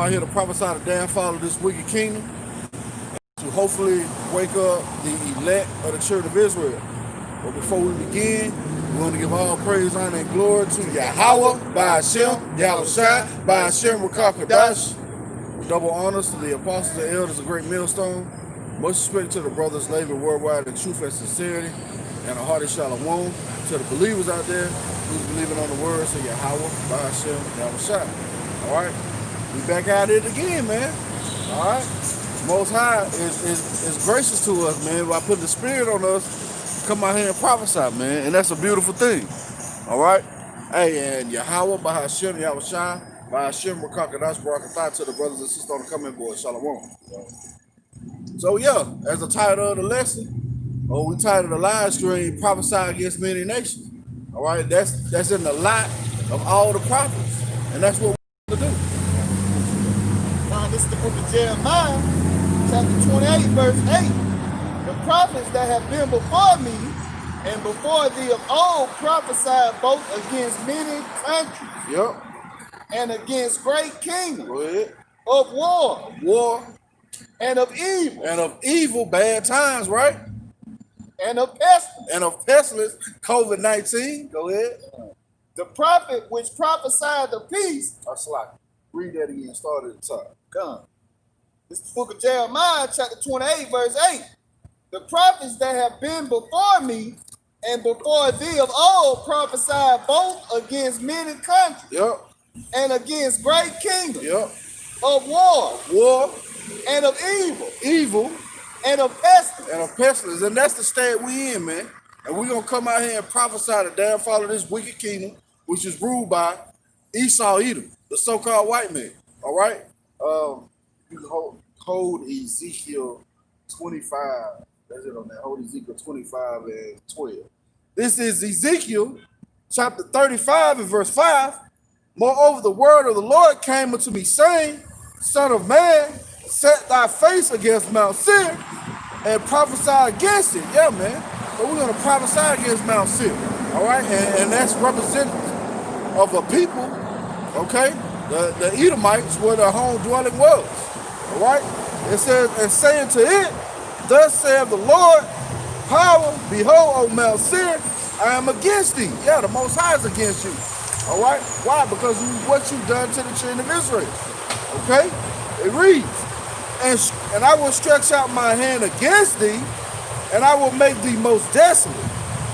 out here to prophesy the downfall of this wicked kingdom, to hopefully wake up the elect of the children of Israel. But before we begin, we want to give all praise, honor, and glory to Yahweh, by Hashem, Yahweh Shai, by Hashem, Rakah Kadash. Double honors to the apostles and elders of Great Millstone. Much respect to the brothers laboring worldwide in truth and sincerity, and a hearty shalom to the believers out there who's believing on the words of Yahweh, by Hashem, Yahweh Shai. All right, we back at it again, man. All right, Most High is gracious to us, man, by putting the Spirit on us to come out here and prophesy, man, and that's a beautiful thing. All right, hey, and Yahweh, by Hashem, Yahweh Shai, by Hashem, Rakah Kadash, Barakatah to the brothers and sisters on the coming board, shalom. So yeah, as the title of the lesson, or we titled the live stream, Prophesy Against Many Nations. All right, that's in the lot of all the prophets, and that's what we're going to do. Now this is the book of Jeremiah, chapter 28, verse 8. The prophets that have been before me and before thee of old prophesied both against many countries. Yep. And against great kingdoms. Go ahead. Of war. War. And of evil. And of evil, bad times, right? And of pestilence. And of pestilence, COVID-19. Go ahead. The prophet which prophesied the peace. Read that again. Start at the top. Come. This is the book of Jeremiah, chapter 28, verse 8. The prophets that have been before me and before thee of old prophesied both against many countries. Yep. And against great kingdoms. Yep. Of war. War. And of evil. Evil. And of pestilence. And of pestilence. And that's the state we in, man. And we're going to come out here and prophesy the downfall of this wicked kingdom, which is ruled by Esau Edom, the so-called white man. All right? You can hold Ezekiel 25. That's it on that. Hold Ezekiel 25 and 12. This is Ezekiel chapter 35 and verse 5. Moreover, the word of the Lord came unto me, saying, Son of man, set thy face against Mount Seir and prophesy against it. Yeah, man. So we're going to prophesy against Mount Seir. All right? And that's representative of a people, okay? The Edomites, where their home dwelling was. All right? It says, and saying to it, Thus saith the Lord, power, behold, O Mount Seir, I am against thee. Yeah, the Most High is against you. All right? Why? Because of what you've done to the children of Israel. Okay? It reads, and I will stretch out my hand against thee, and I will make thee most desolate.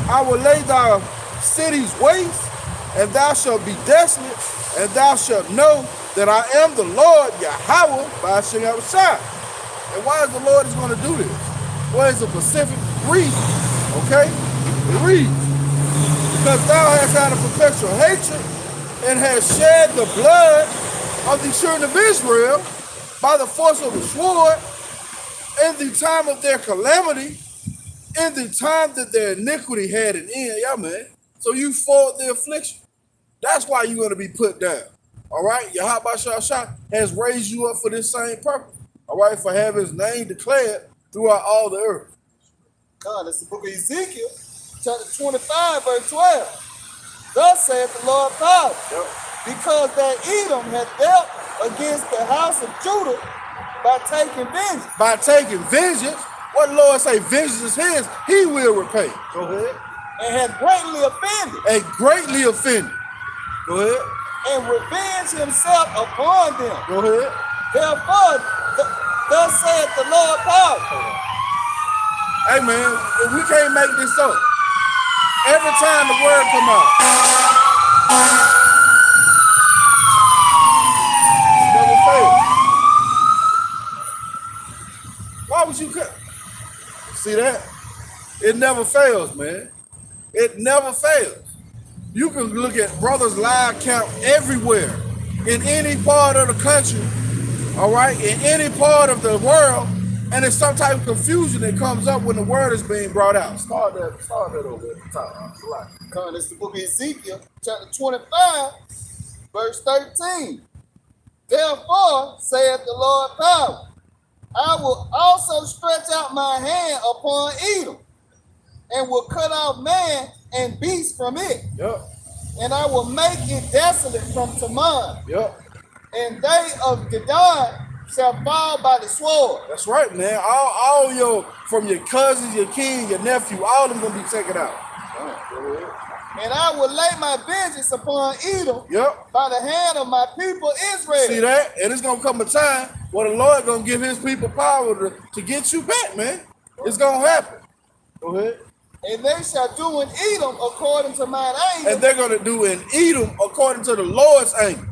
I will lay thy cities waste, and thou shalt be desolate, and thou shalt know that I am the Lord, Yahweh, by Hashem Yahweh Shai. And why is the Lord is going to do this? Well, it's a specific reason. Okay? It reads, because thou hast had a perpetual hatred and hast shed the blood of the children of Israel by the force of the sword in the time of their calamity, in the time that their iniquity had an end. Yeah, man. So you fought the affliction. That's why you're going to be put down. All right? Yahweh Shai has raised you up for this same purpose. All right? For having his name declared throughout all the earth. God, that's the book of Ezekiel, chapter 25, verse 12. Thus saith the Lord God, because that Edom hath dealt against the house of Judah by taking vengeance. By taking vengeance? What the Lord say? Vengeance is his. He will repay. Go ahead. And hath greatly offended. And greatly offended. Go ahead. And revenged himself upon them. Go ahead. Therefore, thus saith the Lord God. Hey man, if we can't make this up, every time the word come out, never fails. Why would you cut? See that? It never fails, man. It never fails. You can look at brothers live count everywhere, in any part of the country, all right, in any part of the world, and it's some type of confusion that comes up when the word is being brought out. Start that over at the top. Come, this is the book of Ezekiel, chapter 25, verse 13. Therefore, saith the Lord power, I will also stretch out my hand upon Edom, and will cut off man and beast from it. Yep. And I will make it desolate from Teman. Yep. and they of Gedad shall fall by the sword. That's right, man. All your, from your cousins, your king, your nephew, all of them gonna be taken out. Go ahead. And I will lay my vengeance upon Edom Yep. by the hand of my people Israel. See that? And it's gonna come a time where the Lord gonna give his people power to get you back, man. It's gonna happen. Go ahead. And they shall do in Edom according to mine anger. And they're gonna do in Edom according to the Lord's anger.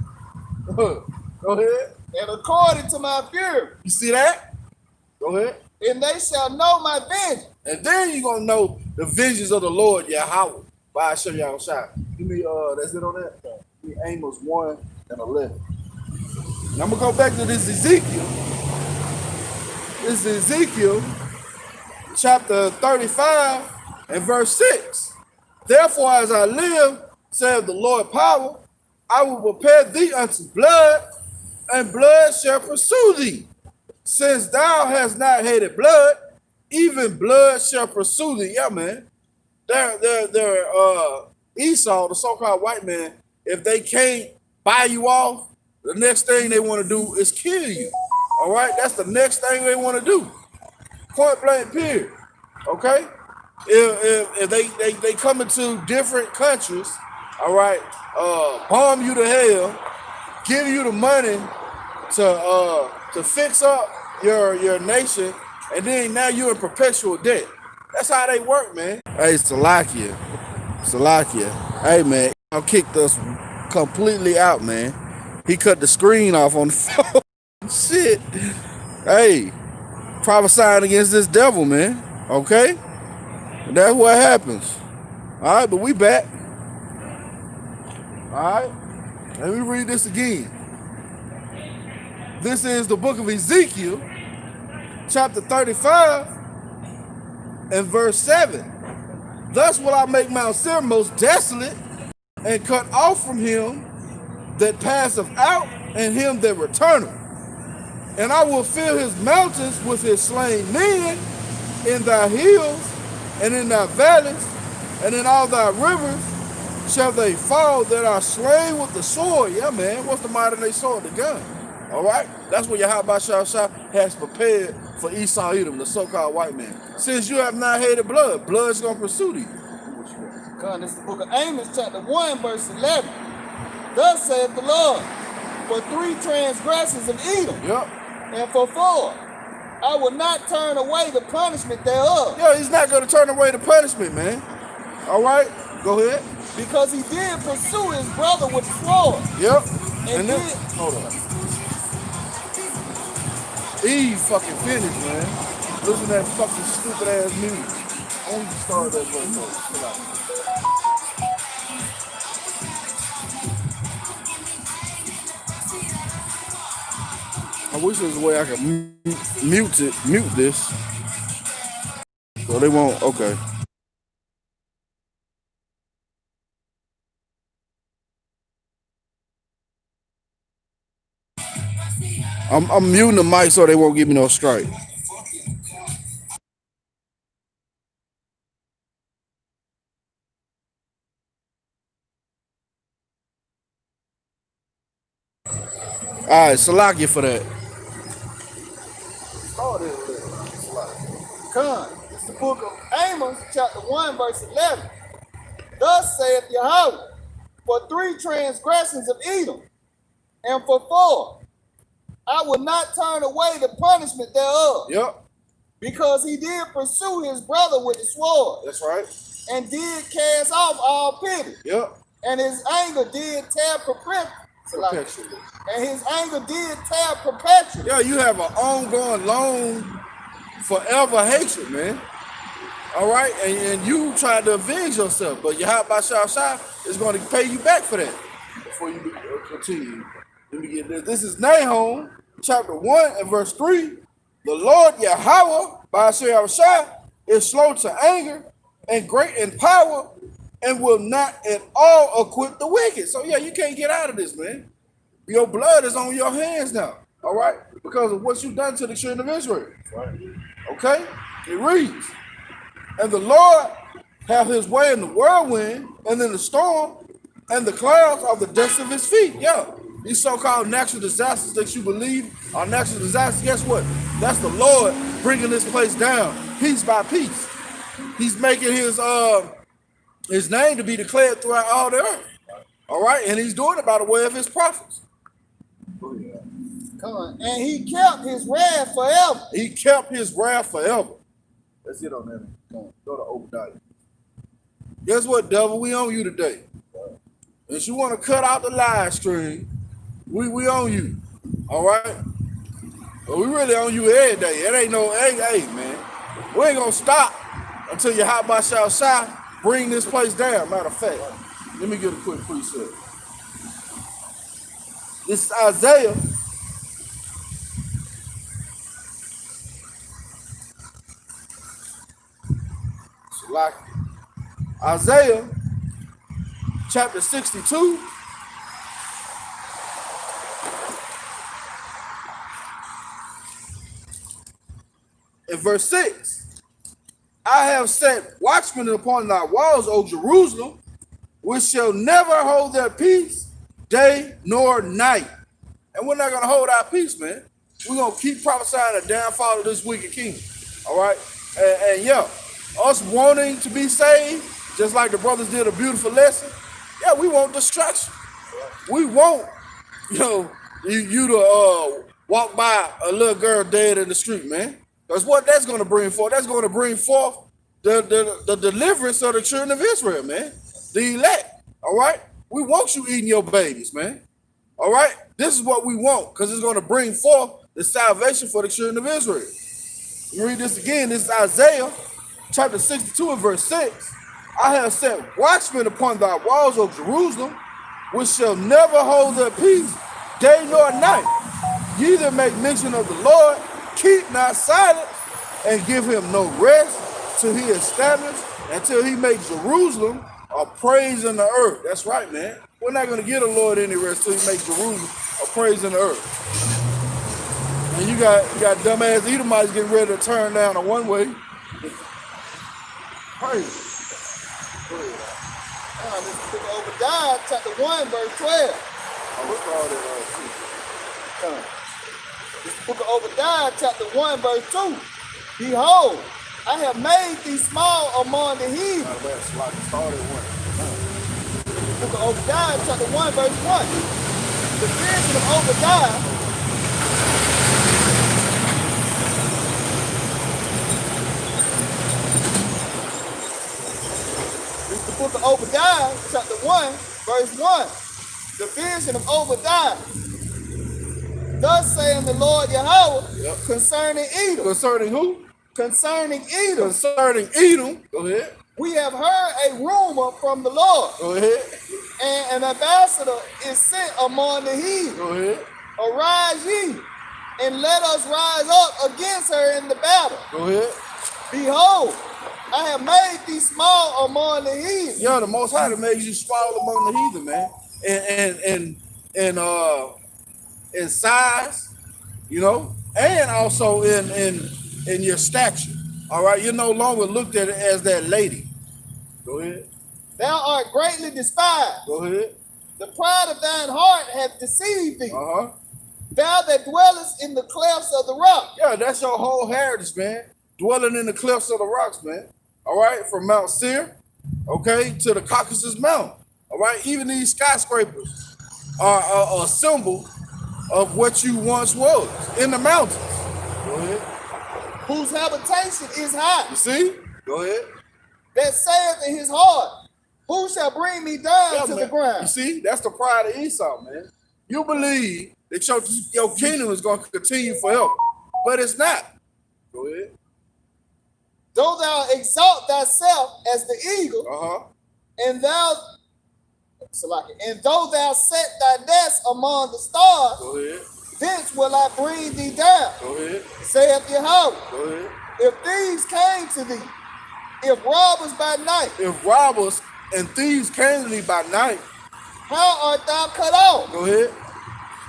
Go ahead. And according to my fury. You see that? Go ahead. And they shall know my vengeance. And then you're gonna know the vengeance of the Lord Yahweh. By show y'all shot. Give me that's it on that. Give me Amos 1 and 11. Now I'm gonna go back to this Ezekiel. This is Ezekiel chapter 35 and verse 6. Therefore, as I live, saith the Lord power, I will prepare thee unto blood, and blood shall pursue thee. Since thou hast not hated blood, even blood shall pursue thee. Yeah, man. They're Esau, the so-called white man, if they can't buy you off, the next thing they want to do is kill you. All right? That's the next thing they want to do. Point blank, period. Okay? If they come into different countries, all right, bomb you to hell, give you the money to fix up your nation, and then now you're in perpetual debt. That's how they work, man. Hey, Salakia. Hey, man, I kicked us completely out, man. He cut the screen off on the phone. Shit. Hey, prophesying against this devil, man. Okay? That's what happens. All right, but we back. All right? Let me read this again. This is the book of Ezekiel, chapter 35, and verse 7. Thus will I make Mount Seir most desolate, and cut off from him that passeth out, and him that returneth. And I will fill his mountains with his slain men, in thy hills, and in thy valleys, and in all thy rivers shall they fall that are slain with the sword. Yeah, man. What's the modern day sword? The gun. All right? That's what Yahweh Shah has prepared for Esau Edom, the so-called white man. Since you have not hated blood, blood's going to pursue thee. God, this is the book of Amos, chapter 1, verse 11. Thus saith the Lord, for 3 transgressions of Edom, Yep. and for 4, I will not turn away the punishment thereof. Yeah, he's not going to turn away the punishment, man. All right? Go ahead. Because he did pursue his brother with sword. Yep. And then, did, hold on. Eve fucking finished, man. Listen to that fucking stupid ass music. I want you to start that verse though. Chill out. I wish there was a way I could mute this. So they won't, okay. I'm muting the mic so they won't give me no strike. All right, Salakia for that. Come, it's the book of Amos, chapter 1, verse 11. Thus saith Yahweh, for 3 transgressions of Edom, and for 4, I will not turn away the punishment thereof. Yep. Because he did pursue his brother with the sword. That's right. And did cast off all pity. Yep. And his anger did tear Perpetually. And his anger did tear perpetually. Yeah, you have an ongoing, long, forever hatred, man. All right? And you tried to avenge yourself, but Yahweh Shah is going to pay you back for that. Before you continue, let me get this. This is Nahum, chapter 1 and verse 3. The Lord Yahweh, by Shah, is slow to anger and great in power, and will not at all acquit the wicked. So yeah, you can't get out of this, man. Your blood is on your hands now, all right? Because of what you've done to the children of Israel. Right. Okay? It reads, and the Lord have his way in the whirlwind, and in the storm, and the clouds of the dust of his feet. Yeah. These so-called natural disasters that you believe are natural disasters, guess what? That's the Lord bringing this place down piece by piece. He's making his name to be declared throughout all the earth. All right, and he's doing it by the way of his prophets. Come on. And he kept his wrath forever. He kept his wrath forever. Let's get on that. Come on, go to Obadiah. Guess what, devil? We on you today. If you want to cut out the live stream, we on you. All right? But we really on you every day. It ain't no, hey, man. We ain't gonna stop until your hot by shall shine. Bring this place down. Matter of fact, let me get a quick precept. This is Isaiah. Like Isaiah chapter 62. In verse 6, I have set watchmen upon thy walls, O Jerusalem, which shall never hold their peace day nor night. And we're not going to hold our peace, man. We're going to keep prophesying the downfall of this wicked kingdom. All right? And yeah, us wanting to be saved, just like the brothers did a beautiful lesson, yeah, we want destruction. We want, you to walk by a little girl dead in the street, man. Because what that's going to bring forth, that's going to bring forth the deliverance of the children of Israel, man. The elect, all right? We want you eating your babies, man. All right? This is what we want because it's going to bring forth the salvation for the children of Israel. Let me read this again. This is Isaiah chapter 62 and verse 6. I have set watchmen upon thy walls, O Jerusalem, which shall never hold their peace day nor night. Ye that make mention of the Lord, keep not silent, and give him no rest till he establish, until he make Jerusalem a praise in the earth. That's right, man. We're not going to give the Lord any rest till he make Jerusalem a praise in the earth. And you got dumbass Edomites getting ready to turn down a one-way. Praise. This is the book of Obadiah, chapter 1, verse 12. This is the book of Obadiah, chapter 1, verse 2. Behold, I have made thee small among the heathen. This is the book of Obadiah, chapter 1, verse 1. The vision of Obadiah. Book of Obadiah, chapter 1, verse 1. The vision of Obadiah. Thus saying the Lord Yahweh concerning Edom. Concerning who? Concerning Edom. Concerning Edom. Go ahead. We have heard a rumor from the Lord. Go ahead. And an ambassador is sent among the heathen. Go ahead. Arise ye, and let us rise up against her in the battle. Go ahead. Behold, I have made thee small among the heathen. Yeah, the Most High made you small among the heathen, man. In size, and also in your stature. All right, you're no longer looked at as that lady. Go ahead. Thou art greatly despised. Go ahead. The pride of thine heart hath deceived thee. Uh-huh. Thou that dwellest in the clefts of the rock. Yeah, that's your whole heritage, man. Dwelling in the cliffs of the rocks, man. All right, from Mount Seir, okay, to the Caucasus Mountain. All right, even these skyscrapers are a symbol of what you once was in the mountains. Go ahead. Whose habitation is high. You see? Go ahead. That saith in his heart, who shall bring me down to the ground? You see, that's the pride of Esau, man. You believe that your kingdom is going to continue forever, but it's not. Go ahead. Though thou exalt thyself as the eagle, and though thou set thy nest among the stars, go ahead. Thence will I bring thee down. Go ahead. Saith Yahweh. Go ahead. If thieves came to thee, if robbers by night, if robbers and thieves came to thee by night, how art thou cut off? Go ahead.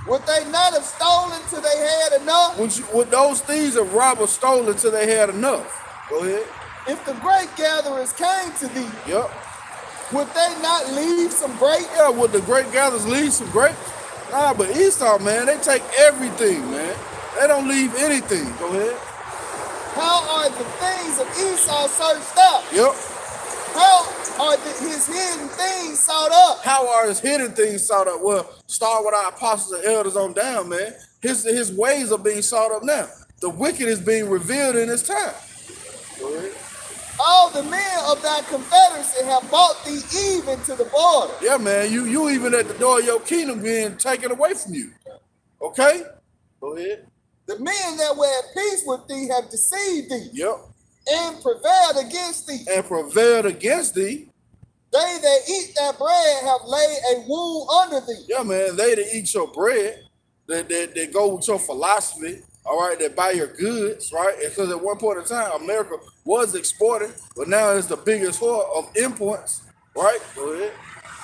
Would they not have stolen till they had enough? Would those thieves and robbers stolen till they had enough? Go ahead. If the grape gatherers came to thee, yep, would they not leave some grapes? Yeah, would the grape gatherers leave some grapes? Nah, but Esau, man, they take everything, man. They don't leave anything. Go ahead. How are the things of Esau searched out? Yep. How are his hidden things sought up? How are his hidden things sought up? Well, start with our apostles and elders on down, man. His ways are being sought up now. The wicked is being revealed in his time. Go ahead. All the men of thy confederacy have brought thee even to the border. Yeah, man, you even at the door of your kingdom being taken away from you. Okay? Go ahead. The men that were at peace with thee have deceived thee Yep. and prevailed against thee. And prevailed against thee. They that eat thy bread have laid a wound under thee. Yeah, man, they that eat your bread, that go with your philosophy, all right, that buy your goods, right? Because at one point in time, America was exporting, but now it's the biggest whore of imports, right? Go ahead.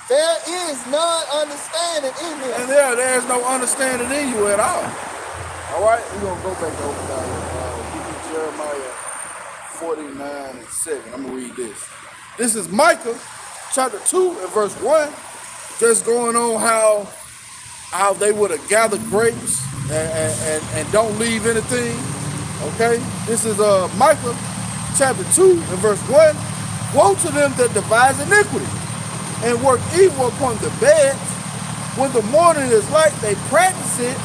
There is none understanding in him. And there's no understanding in you at all. All right, we're going to go back over there. Give me Jeremiah 49 and 7. I'm going to read this. This is Micah chapter 2 and verse 1. Just going on how they would have gathered grapes and don't leave anything. Okay? This is Micah chapter 2 and verse 1. Woe to them that devise iniquity and work evil upon the beds. When the morning is light, they practice it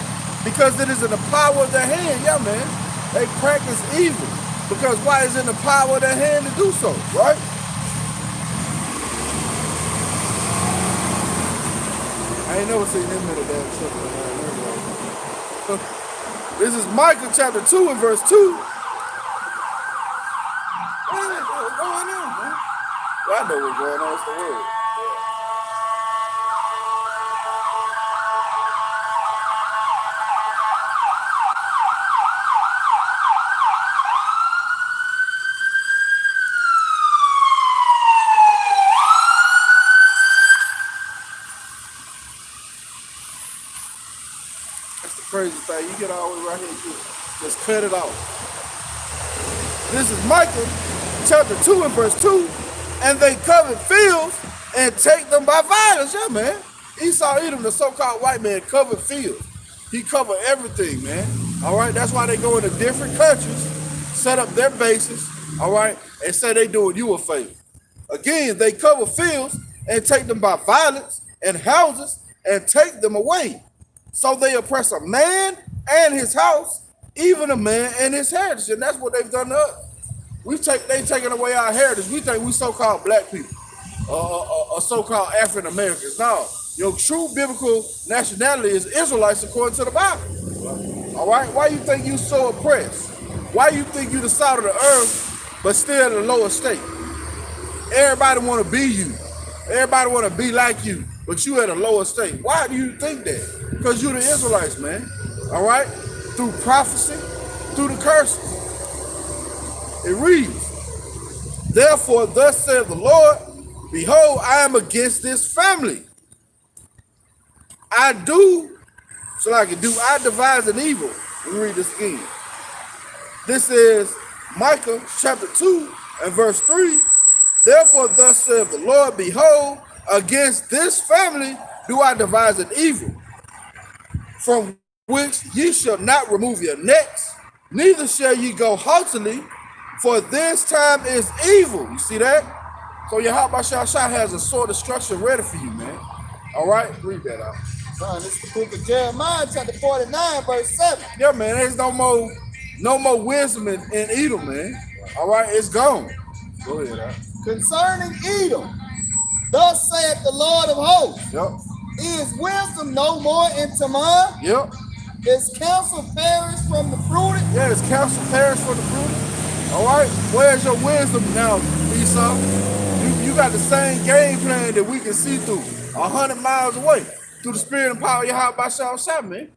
because it is in the power of their hand. Yeah, man. They practice evil. Because why is it in the power of their hand to do so, right? I ain't never seen them in a damn shit. This is Micah chapter 2 and verse 2. What is going on, man? Well, I know what's going on. It's the word. That's the crazy thing. You get all the way right here, just cut it off. This is Micah chapter 2 and verse 2. And they covet fields and take them by violence. Yeah, man. Esau Edom, the so-called white man, covered fields. He covered everything, man. All right, that's why they go into different countries, set up their bases, all right, and say they doing you a favor. Again, they cover fields and take them by violence and houses and take them away. So they oppress a man and his house, even a man and his heritage. And that's what they've done to us. They've taken away our heritage. We think we so-called black people, or so-called African Americans. No, your true biblical nationality is Israelites according to the Bible. All right, why you think you so oppressed? Why you think you the salt of the earth, but still in the lower state? Everybody want to be you. Everybody want to be like you, but you at a lower state. Why do you think that? Because you the Israelites, man. All right, through prophecy, through the curses. It reads, therefore, thus saith the Lord, behold, I am against this family. I devise an evil. Let me read this again. This is Micah chapter 2 and verse 3. Therefore, thus saith the Lord, behold, against this family do I devise an evil, from which ye shall not remove your necks, neither shall ye go haughtily, for this time is evil. You see that? So Yahweh Shah has a sword of destruction ready for you, man. All right? Read that out. Son, this is the book of Jeremiah, chapter 49, verse 7. Yeah, man, there's no more wisdom in Edom, man. All right? It's gone. Go ahead, huh? Concerning Edom, thus saith the Lord of hosts, Yep. is wisdom no more in Teman? Yep. Is counsel perished from the prudent? Yeah, it's counsel perished for the prudent. All right? Where's your wisdom now, Esau? You got the same game plan that we can see through 100 miles away through the spirit and power of Yahweh Shah, man.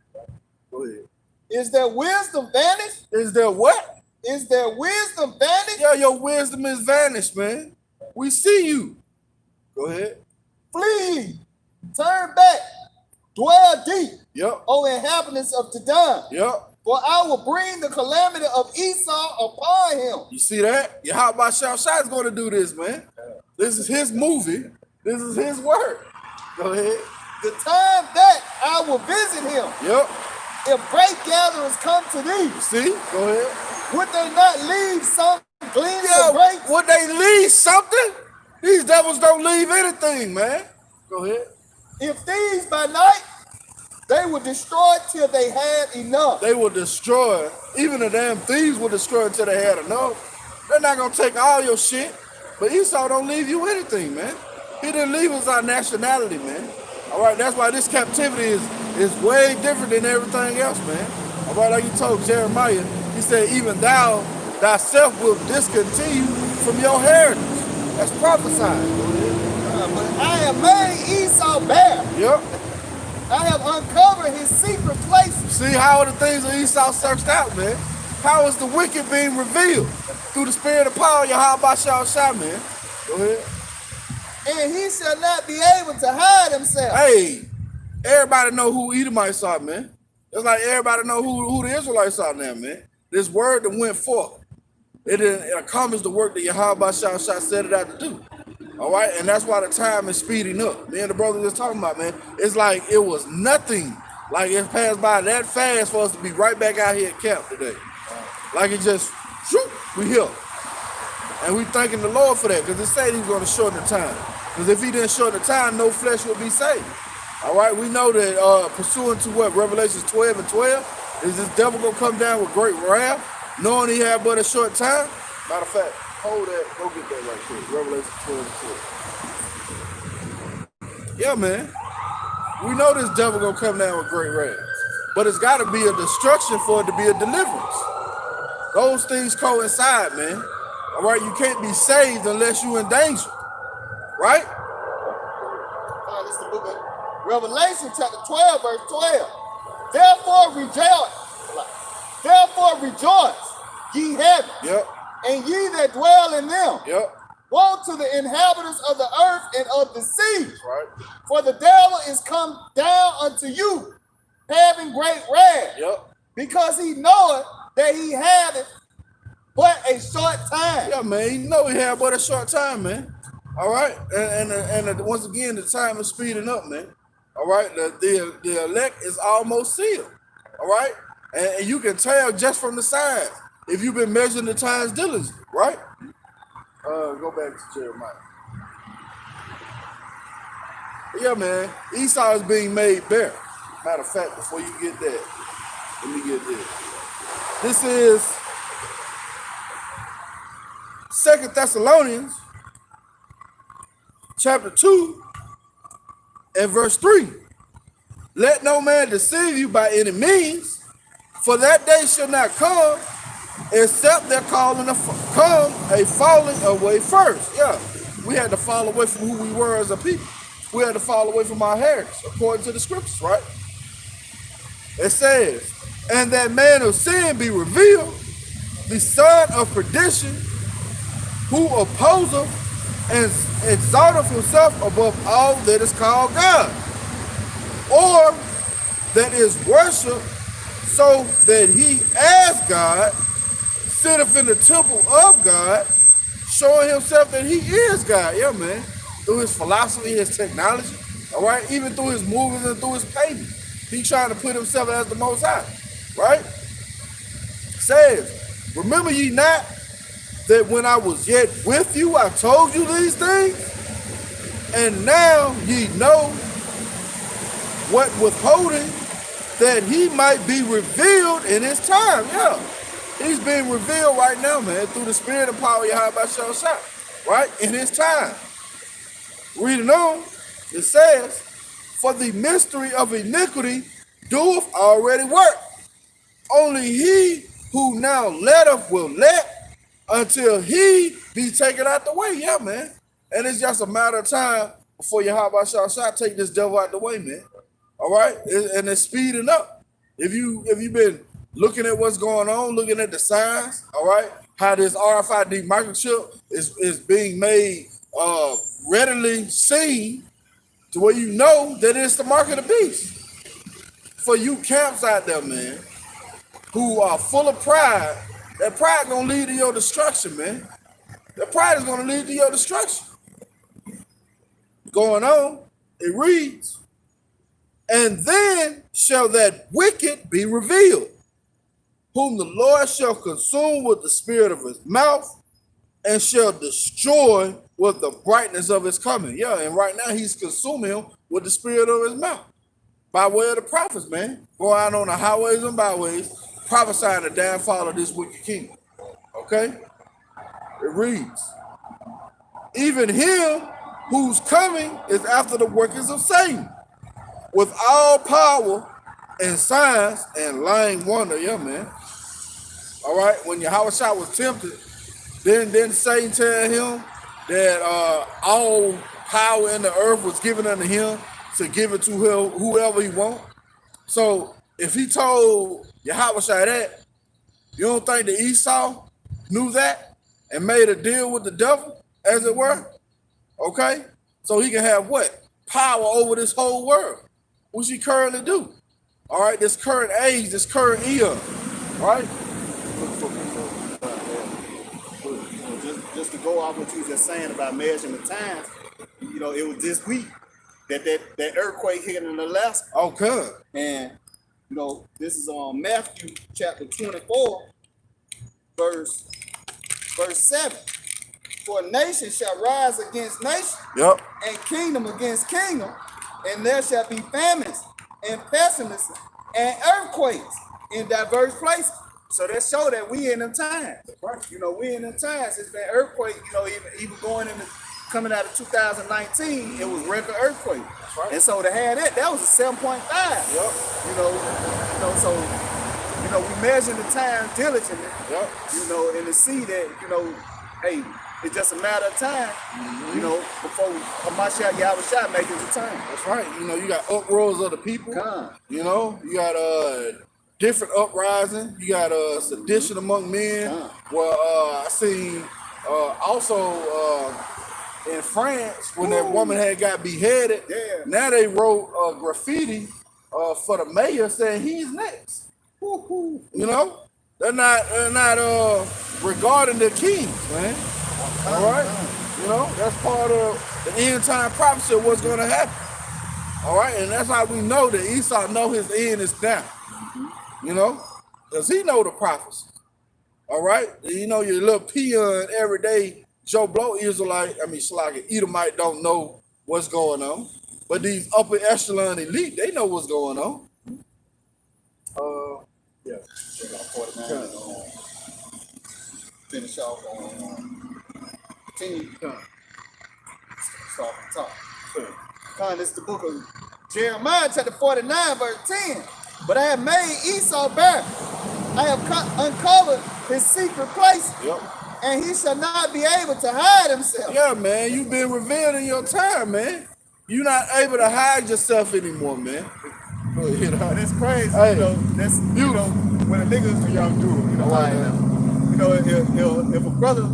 Go ahead. Is their wisdom vanished? Is there what? Is their wisdom vanished? Yeah, your wisdom is vanished, man. We see you. Go ahead. Flee, turn back, dwell deep, Yep. O inhabitants of Dedan. Yep. For I will bring the calamity of Esau upon him. You see that? Yahweh Shah is going to do this, man. This is his movie. This is his work. Go ahead. the time that I will visit him. Yep. If great gatherers come to thee, See? Go ahead. would they not leave some gleams Yeah, of grapes? would they leave something? These devils don't leave anything, man. Go ahead. If thieves by night, they would destroy till they had enough. They will destroy. Even the damn thieves will destroy until they had enough. They're not gonna take all your shit. But Esau don't leave you anything, man. He didn't leave us our nationality, man. All right, that's why this captivity is way different than everything else, man. All right, like you told Jeremiah, he said, even thou thyself will discontinue from your heritage. That's prophesied. But I have made Esau bare. Yep. I have uncovered his secret places. See how the things of Esau searched out, man. How is the wicked being revealed? Through the spirit of power, Yahweh Shah Shah, man. Go ahead. And he shall not be able to hide himself. Hey, everybody know who Edomites are, man. It's like everybody know who the Israelites are now, man. This word that went forth, it accomplished the work that Yahweh Shah Shah set it out to do. All right, and that's why the time is speeding up. Me and the brother just talking about, man. It's like it was nothing. Like it passed by that fast for us to be right back out here at camp today. Like it just, shoot, we here. And we thanking the Lord for that, because it said he's going to shorten the time. Because if he didn't shorten the time, no flesh would be saved. All right, we know that pursuant to what, Revelations 12 and 12, is this devil going to come down with great wrath, knowing he had but a short time? Matter of fact, hold that, go get that right quick. Revelation 12 and 12. Yeah, man. We know this devil going to come down with great wrath. But it's got to be a destruction for it to be a deliverance. Those things coincide, man. All right, you can't be saved unless you're in danger, right? This is the book of Revelation, chapter 12, verse 12. Therefore rejoice, ye heaven, Yep, and ye that dwell in them. yep, Woe to the inhabitants of the earth and of the sea, right, for the devil is come down unto you, having great wrath, yep. because he knoweth that he had but a short time. Yeah, man, you know we had but a short time, man. All right, and once again, the time is speeding up, man. All right, the elect is almost sealed. All right, and you can tell just from the signs if you've been measuring the times diligently, right? Go back to Jeremiah. Yeah, man, Esau is being made bare. Matter of fact, before you get that, let me get this. This is 2 Thessalonians chapter 2 and verse 3. Let no man deceive you by any means, for that day shall not come except there come a falling away first. Yeah, we had to fall away from who we were as a people. We had to fall away from our heritage, according to the scriptures, right? It says, and that man of sin be revealed, the son of perdition, who opposeth and exalteth himself above all that is called God, or that is worshipped, so that he as God sitteth in the temple of God, showing himself that he is God. Yeah, man. Through his philosophy, his technology, all right, even through his movies and through his paintings, he trying to put himself as the Most High, right? Says, remember ye not that when I was yet with you, I told you these things? And now ye know what withholding, that he might be revealed in his time. Yeah, he's being revealed right now, man, through the spirit of power, Yahweh Shah Shah, right? In his time. Reading on, it says, for the mystery of iniquity doeth already work. Only he who now letteth will let until he be taken out the way. Yeah, man. And it's just a matter of time before Yahweh Shah Shah take this devil out the way, man. All right? And it's speeding up. If you've been looking at what's going on, looking at the signs, all right, how this RFID microchip is being made readily seen, to where you know that it's the mark of the beast. For you camps out there, man, who are full of pride, that pride gonna lead to your destruction, man. That pride is gonna lead to your destruction. Going on, it reads, And then shall that wicked be revealed, whom the Lord shall consume with the spirit of his mouth, and shall destroy with the brightness of his coming. Yeah, and right now he's consuming him with the spirit of his mouth. By way of the prophets, man. Go out on the highways and byways, prophesying the downfall of this wicked kingdom. Okay? It reads, even him whose coming is after the workings of Satan, with all power and signs and lying wonder. Yeah, man. All right, when Yahushua was tempted, then Satan tell him that all power in the earth was given unto him to give it to whoever he want. So if he told Yahushua that, you don't think that Esau knew that and made a deal with the devil, as it were? Okay? So he can have what? Power over this whole world, which he currently do. All right, this current age, this current eon, right? Just to go off what you were just saying about measuring the times, it was this week that earthquake hit in Alaska. Okay. And this is on Matthew chapter 24, verse 7. For nation shall rise against nation, Yep. and kingdom against kingdom, and there shall be famines and pessimism and earthquakes in diverse places. So that show that we in them times. Right. We in them times. It's been earthquake, even going into coming out of 2019, it was record earthquake. Right. And so to have that was a 7.5. Yep. So we measure the time diligently. Yep. And to see that, hey, it's just a matter of time, before Hamashiach Yahushua make his return. That's right. You got uproars of the people. Come. You got different uprising. You got sedition among men. Well, I seen also in France when that woman had got beheaded. Yeah. Now they wrote graffiti for the mayor saying he's next. They're not regarding the kings, man. All right, that's part of the end time prophecy of what's going to happen. All right, and that's how we know that Esau know his end is down. Because he know the prophecy. All right, your little peon everyday Joe Blow Israelite, Edomite don't know what's going on, but these upper echelon elite, they know what's going on. Yeah. Check out 49. Finish off on. Continue. Start from top. This is the book of Jeremiah, chapter 49, verse 10. But I have made Esau bare. I have uncovered his secret place. Yep. And he shall not be able to hide himself. Yeah, man, you've been revealed in your time, man. You're not able to hide yourself anymore, man. And it's crazy, hey, that's when a nigga young dude, if a brother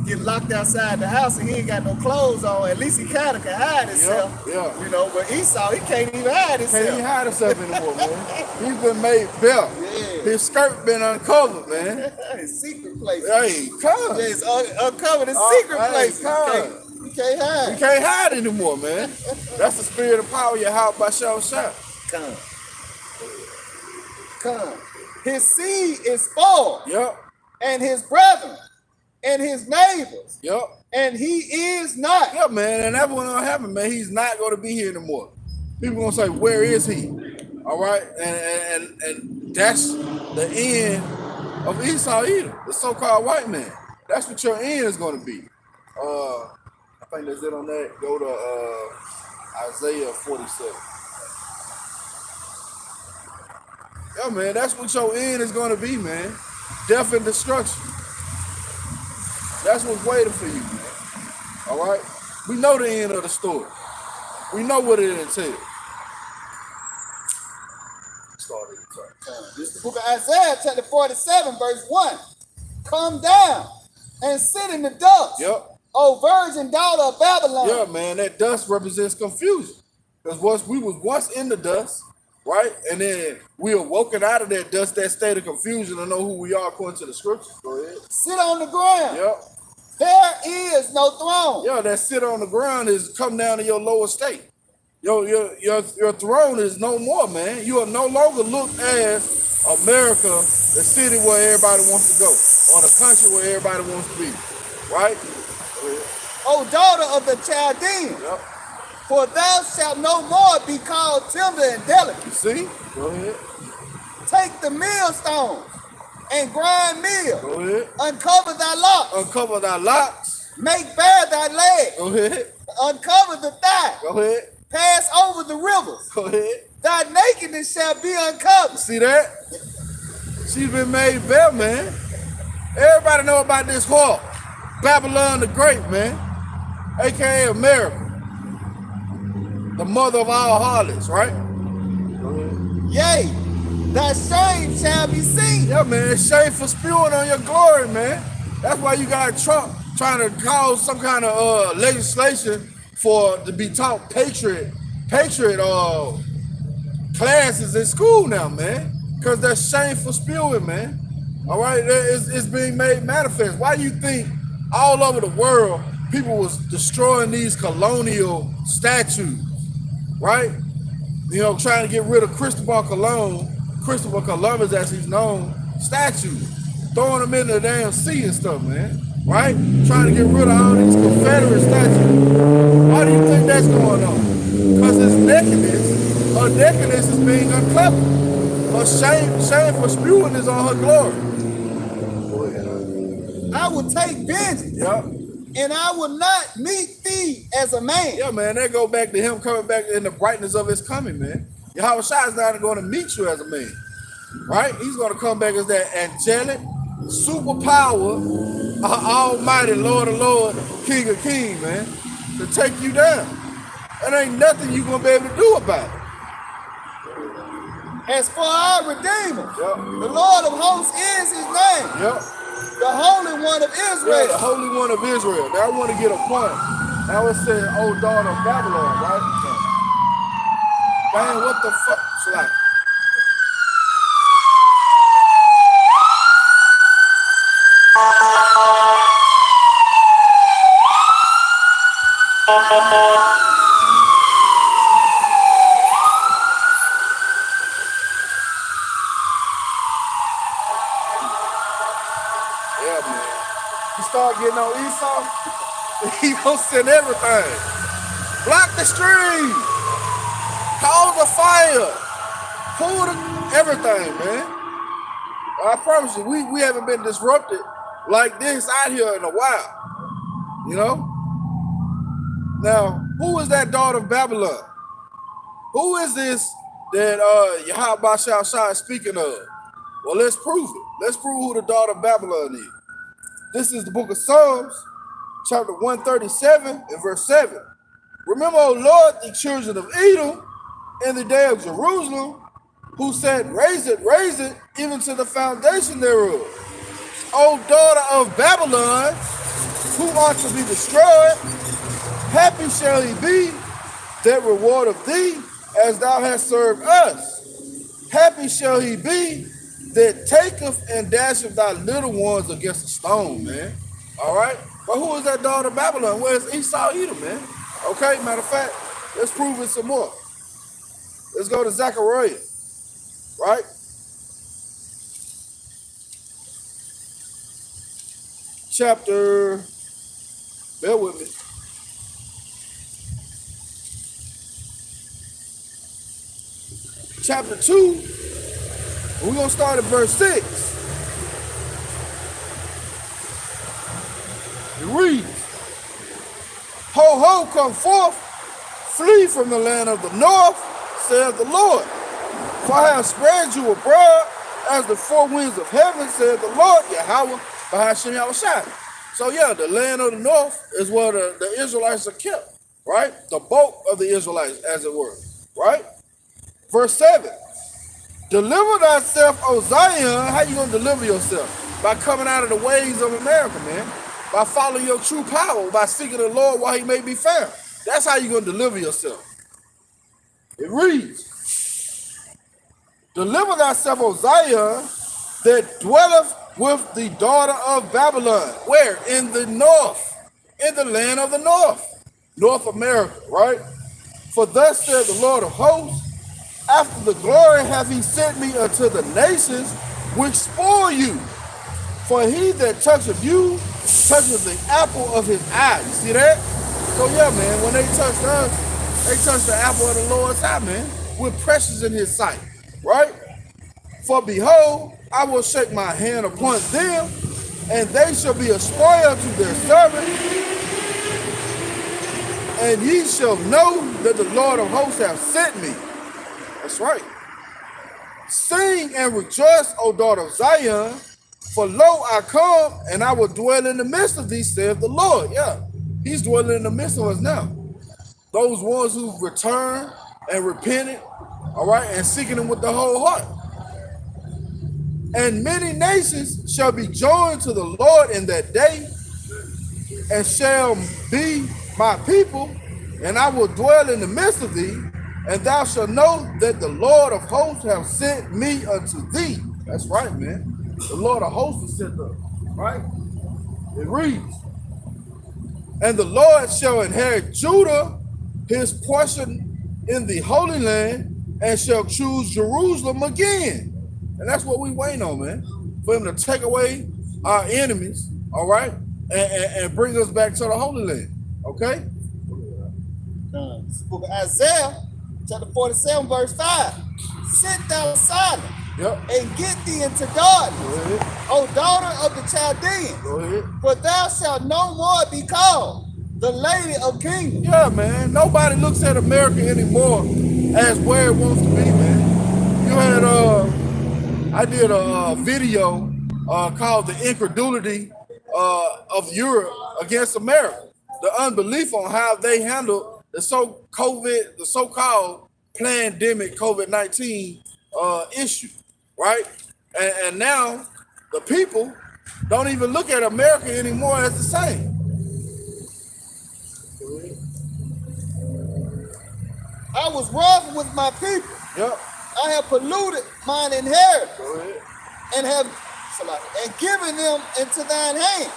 get locked outside the house and he ain't got no clothes on, at least he kind of can hide himself. Yeah. But Esau, he can't even hide himself. Can't even hide himself anymore, man. He's been made bare. Yeah. His skirt been uncovered, man. His secret place. Hey, come. Yeah, it's uncovered his secret place. Come. You can't hide. You can't hide anymore, man. That's the spirit of power you have by Shah. Come. His seed is spoiled. Yep. And his brethren and his neighbors. Yep. And he is not. Yeah, man, and that's what's gonna happen, man. He's not gonna be here anymore. People gonna say, where is he? All right, and that's the end of Esau Edom, the so-called white man. That's what your end is gonna be. I think that's it on that. Go to Isaiah 47. Yeah, man, that's what your end is gonna be, man. Death and destruction. That's what's waiting for you, man. All right? We know the end of the story. We know what it entails. This is the book of Isaiah, chapter 47, verse 1. Come down and sit in the dust, Yep. O virgin daughter of Babylon. Yeah, man, that dust represents confusion. Because we was once in the dust, right? And then we were woken out of that dust, that state of confusion, to know who we are according to the scriptures. Go ahead. Sit on the ground. Yep. There is no throne. Yeah, that sit on the ground is come down to your lower state. Your throne is no more, man. You are no longer looked as America, the city where everybody wants to go, or the country where everybody wants to be, right? O daughter of the Chaldeans, Yep. for thou shalt no more be called tender and delicate. You see? Go ahead. Take the millstone and grind meal. Go ahead. Uncover thy locks. Uncover thy locks. Make bare thy legs. Go ahead. Uncover the thigh. Go ahead. Pass over the rivers. Go ahead. Thy nakedness shall be uncovered. See that? She's been made bare, man. Everybody know about this whore, Babylon the Great, man, aka America, the mother of all harlots, right? Yea, thy shame shall be seen. Yeah, man, shameful spewing on your glory, man. That's why you got Trump trying to cause some kind of legislation for to be taught patriot classes in school now, man, because that's shameful spewing, man. All right, it's being made manifest. Why do you think all over the world people was destroying these colonial statues, right? You know, trying to get rid of Christopher Columbus as he's known, statues, throwing them in the damn sea and stuff, man, right? Trying to get rid of all these Confederate statues. Why do you think that's going on? Because his nakedness, her nakedness is being uncovered. Her shame for spewing is on her glory. I will take vengeance. Yep. And I will not meet thee as a man. Yeah, man, that go back to him coming back in the brightness of his coming, man. Yahweh Shai is not going to meet you as a man, right? He's going to come back as that angelic, superpower, almighty Lord of Lord, King of Kings, man, to take you down. And ain't nothing you going to be able to do about it. As for our Redeemer, Yep. the Lord of hosts is his name. Yep. The Holy One of Israel. Yeah, the Holy One of Israel. Now I want to get a point. Now it said, "Oh, daughter of Babylon," right? Man, what the fuck? It's like, yeah, man. You start getting on Esau, he gonna send everything. Block the stream. Cause a fire. Pull everything, man. I promise you, we haven't been disrupted like this out here in a while. You know? Now, who is that daughter of Babylon? Who is this that Yahweh Shai is speaking of? Well, let's prove it. Let's prove who the daughter of Babylon is. This is the book of Psalms, chapter 137 and verse 7. Remember, O Lord, the children of Edom in the day of Jerusalem, who said, raise it, even to the foundation thereof. O daughter of Babylon, who ought to be destroyed, happy shall he be that rewardeth thee as thou hast served us. Happy shall he be that taketh and dasheth thy little ones against a stone, man. All right? But who is that daughter of Babylon? Where's Esau Edom, man? Okay, matter of fact, let's prove it some more. Let's go to Zechariah, right? Chapter, bear with me. Chapter 2, we're going to start at verse 6. It reads, Ho, ho, come forth, flee from the land of the north, saith the Lord. For I have spread you abroad as the four winds of heaven, saith the Lord, Yahweh, Bahashem Yahushua. So yeah, the land of the north is where the Israelites are kept, right? The bulk of the Israelites, as it were, right? Verse 7, deliver thyself, O Zion. How you going to deliver yourself? By coming out of the ways of America, man. By following your true power, by seeking the Lord while he may be found. That's how you're going to deliver yourself. It reads, deliver thyself, O Zion, that dwelleth with the daughter of Babylon. Where? In the north. In the land of the north. North America, right? For thus said the Lord of hosts, after the glory hath he sent me unto the nations which spoil you. For he that toucheth you toucheth the apple of his eye. You see that? So yeah, man, when they touched us, they touched the apple of the Lord's eye, man. We're precious in his sight, right? For behold, I will shake my hand upon them, and they shall be a spoil to their servant. And ye shall know that the Lord of hosts hath sent me. That's right. Sing and rejoice, O daughter of Zion, for lo, I come, and I will dwell in the midst of thee, saith the Lord. Yeah, he's dwelling in the midst of us now. Those ones who've returned and repented, all right, and seeking him with the whole heart. And many nations shall be joined to the Lord in that day, and shall be my people, and I will dwell in the midst of thee, and thou shalt know that the Lord of hosts hath sent me unto thee. That's right, man. The Lord of hosts is sent us, right? It reads, and the Lord shall inherit Judah, his portion in the Holy Land, and shall choose Jerusalem again. And that's what we waiting on, man. For him to take away our enemies, all right? And bring us back to the Holy Land, okay? This book of Isaiah, chapter 47, verse 5. Sit thou silent, and get thee into darkness, O daughter of the Chaldeans, for thou shalt no more be called the lady of kingdoms. Yeah, man. Nobody looks at America anymore as where it wants to be, man. You had, I did a video called The Incredulity of Europe Against America. The unbelief on how they handle the so-called pandemic COVID-19 issue, right? And now the people don't even look at America anymore as the same. I was wroth with my people. Yep. I have polluted mine inheritance, and have given them into thine hand.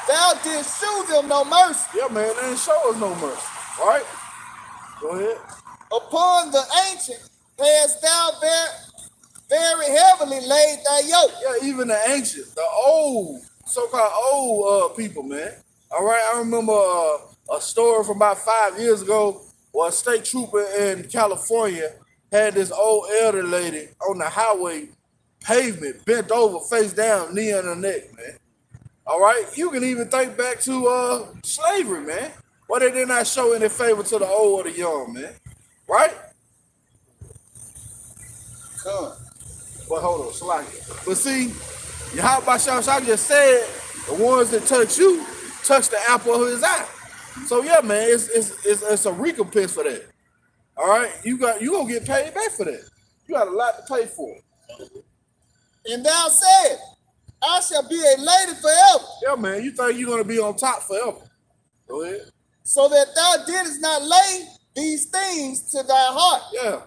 Thou didst shew them no mercy. Yeah, man, they didn't show us no mercy, right? Go ahead. Upon the ancient hast thou very heavily laid thy yoke. Yeah, even the ancient, the old, so-called old people, man. All right, I remember a story from about 5 years ago where a state trooper in California had this old elder lady on the highway pavement, bent over, face down, knee on her neck, man. All right, you can even think back to slavery, man. Why they did not show any favor to the old or the young, man? Right? Come. But hold on, Salaki. But see, Yahweh Shah just said the ones that touch you touch the apple of his eye. So yeah, man, it's a recompense for that. All right, you gonna get paid back for that. You got a lot to pay for. And thou said, I shall be a lady forever. Yeah, man, you think you're gonna be on top forever? Go ahead. So that thou didst not lay these things to thy heart. Yeah,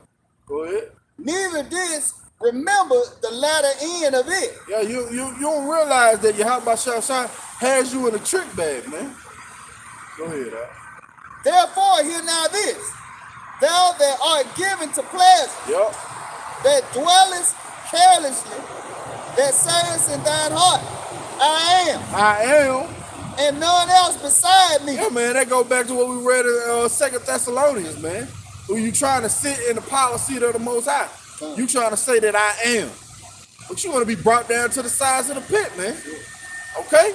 go ahead. Neither didst remember the latter end of it. Yeah, you don't realize that Yahweh Shah has you in a trick bag, man. Go ahead, Therefore, hear now this. Thou that art given to pleasure, that dwellest carelessly, that sayest in thine heart, I am, and none else beside me. Yeah, man, that go back to what we read in 2 Thessalonians, man. Who you trying to sit in the power seat of the Most High. You trying to say that I am. But you want to be brought down to the sides of the pit, man. Okay?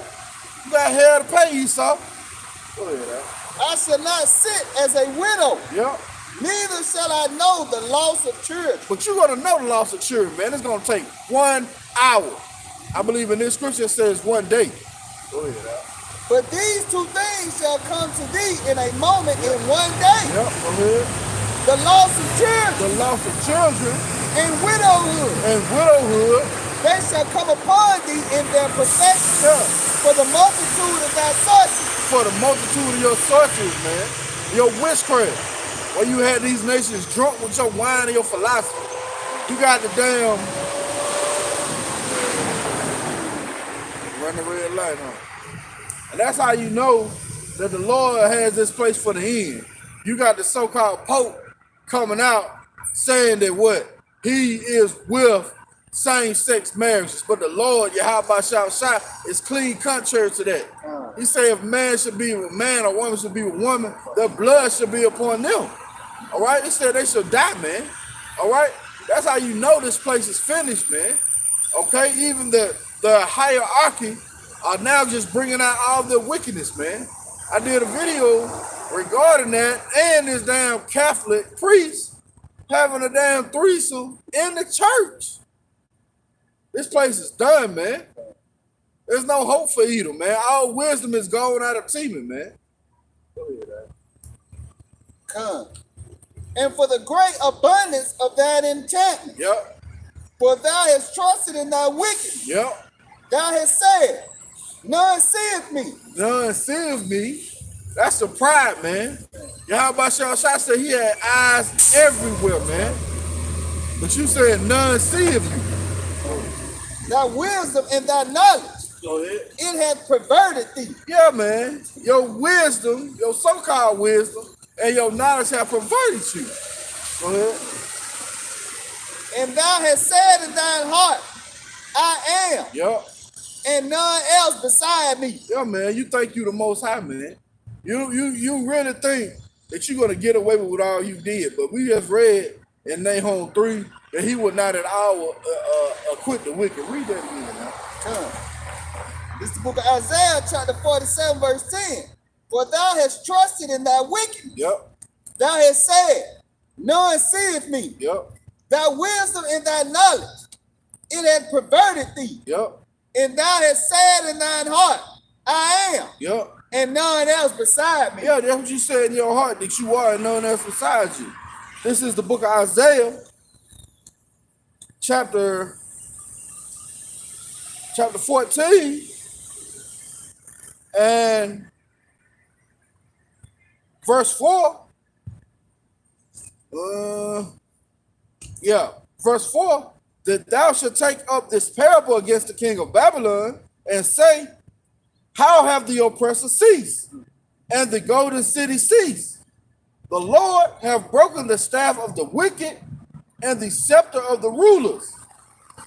You got hell to pay, Esau. Go ahead, I shall not sit as a widow. Yep. Neither shall I know the loss of children. But you're going to know the loss of children, man. It's going to take 1 hour. I believe in this scripture it says 1 day. Go ahead, But these two things shall come to thee in a moment, in 1 day. Yep, go ahead. The loss of children. The loss of children. And widowhood. And widowhood. They shall come upon thee in their perfection. Yeah. For the multitude of thy sorceries. For the multitude of your sorceries, man. Your witchcraft. Where you had these nations drunk with your wine and your philosophy. You got the damn... Run the red light on. And that's how you know that the Lord has this place for the end. you got the so-called Pope coming out saying that what? He is with same-sex marriages, but the Lord, Yahweh Shah, is clean contrary to that. He say if man should be with man or woman should be with woman, the blood should be upon them. All right? He said they should die, man. All right? That's how you know this place is finished, man. Okay? Even the hierarchy are now just bringing out all the wickedness, man. I did a video regarding that, and this damn Catholic priest having a damn threesome in the church. This place is done, man. There's no hope for Edom, man. All wisdom is going out of Teman, man. Go ahead, man. Come. And for the great abundance of that enchantment. Yep. For thou hast trusted in thy wickedness. Yep. Thou hast said, none seeth me. None seeth me. That's the pride, man. Yahweh Shah said he had eyes everywhere, man. But you said none seeth you. Thy wisdom and thy knowledge. Go ahead. It hath perverted thee. Yeah, man. Your wisdom, your so-called wisdom, and your knowledge have perverted you. Go ahead. And thou hast said in thine heart, I am. Yep. And none else beside me. Yeah, man. You think you the most high, man. You really think that you're gonna get away with all you did, but we just read in Nahum 3 that he would not at all acquit the wicked. Read that again, man. Come. This is the book of Isaiah, chapter 47, verse 10. For thou hast trusted in thy wickedness. Yep. Thou hast said, none seeth me. Yep. Thy wisdom and thy knowledge, it hath perverted thee. Yep. And thou hast said in thine heart, I am. Yep. And none else beside me. Yeah, that's what you said in your heart, that you are and none else besides you. This is the book of Isaiah, chapter 14, and verse 4. Verse 4, that thou shalt take up this parable against the king of Babylon and say, how have the oppressor ceased, and the golden city ceased? The Lord have broken the staff of the wicked and the scepter of the rulers.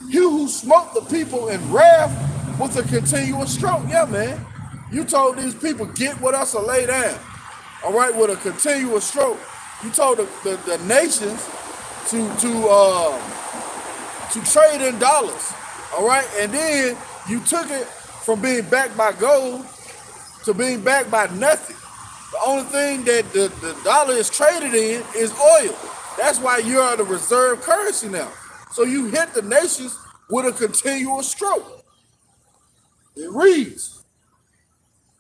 He who smote the people in wrath with a continuous stroke. Yeah, man. You told these people, get with us or lay down. All right, with a continuous stroke. You told the nations to trade in dollars. All right, and then you took it from being backed by gold to being backed by nothing. The only thing that the dollar is traded in is oil. That's why you're the reserve currency now. So you hit the nations with a continuous stroke. It reads,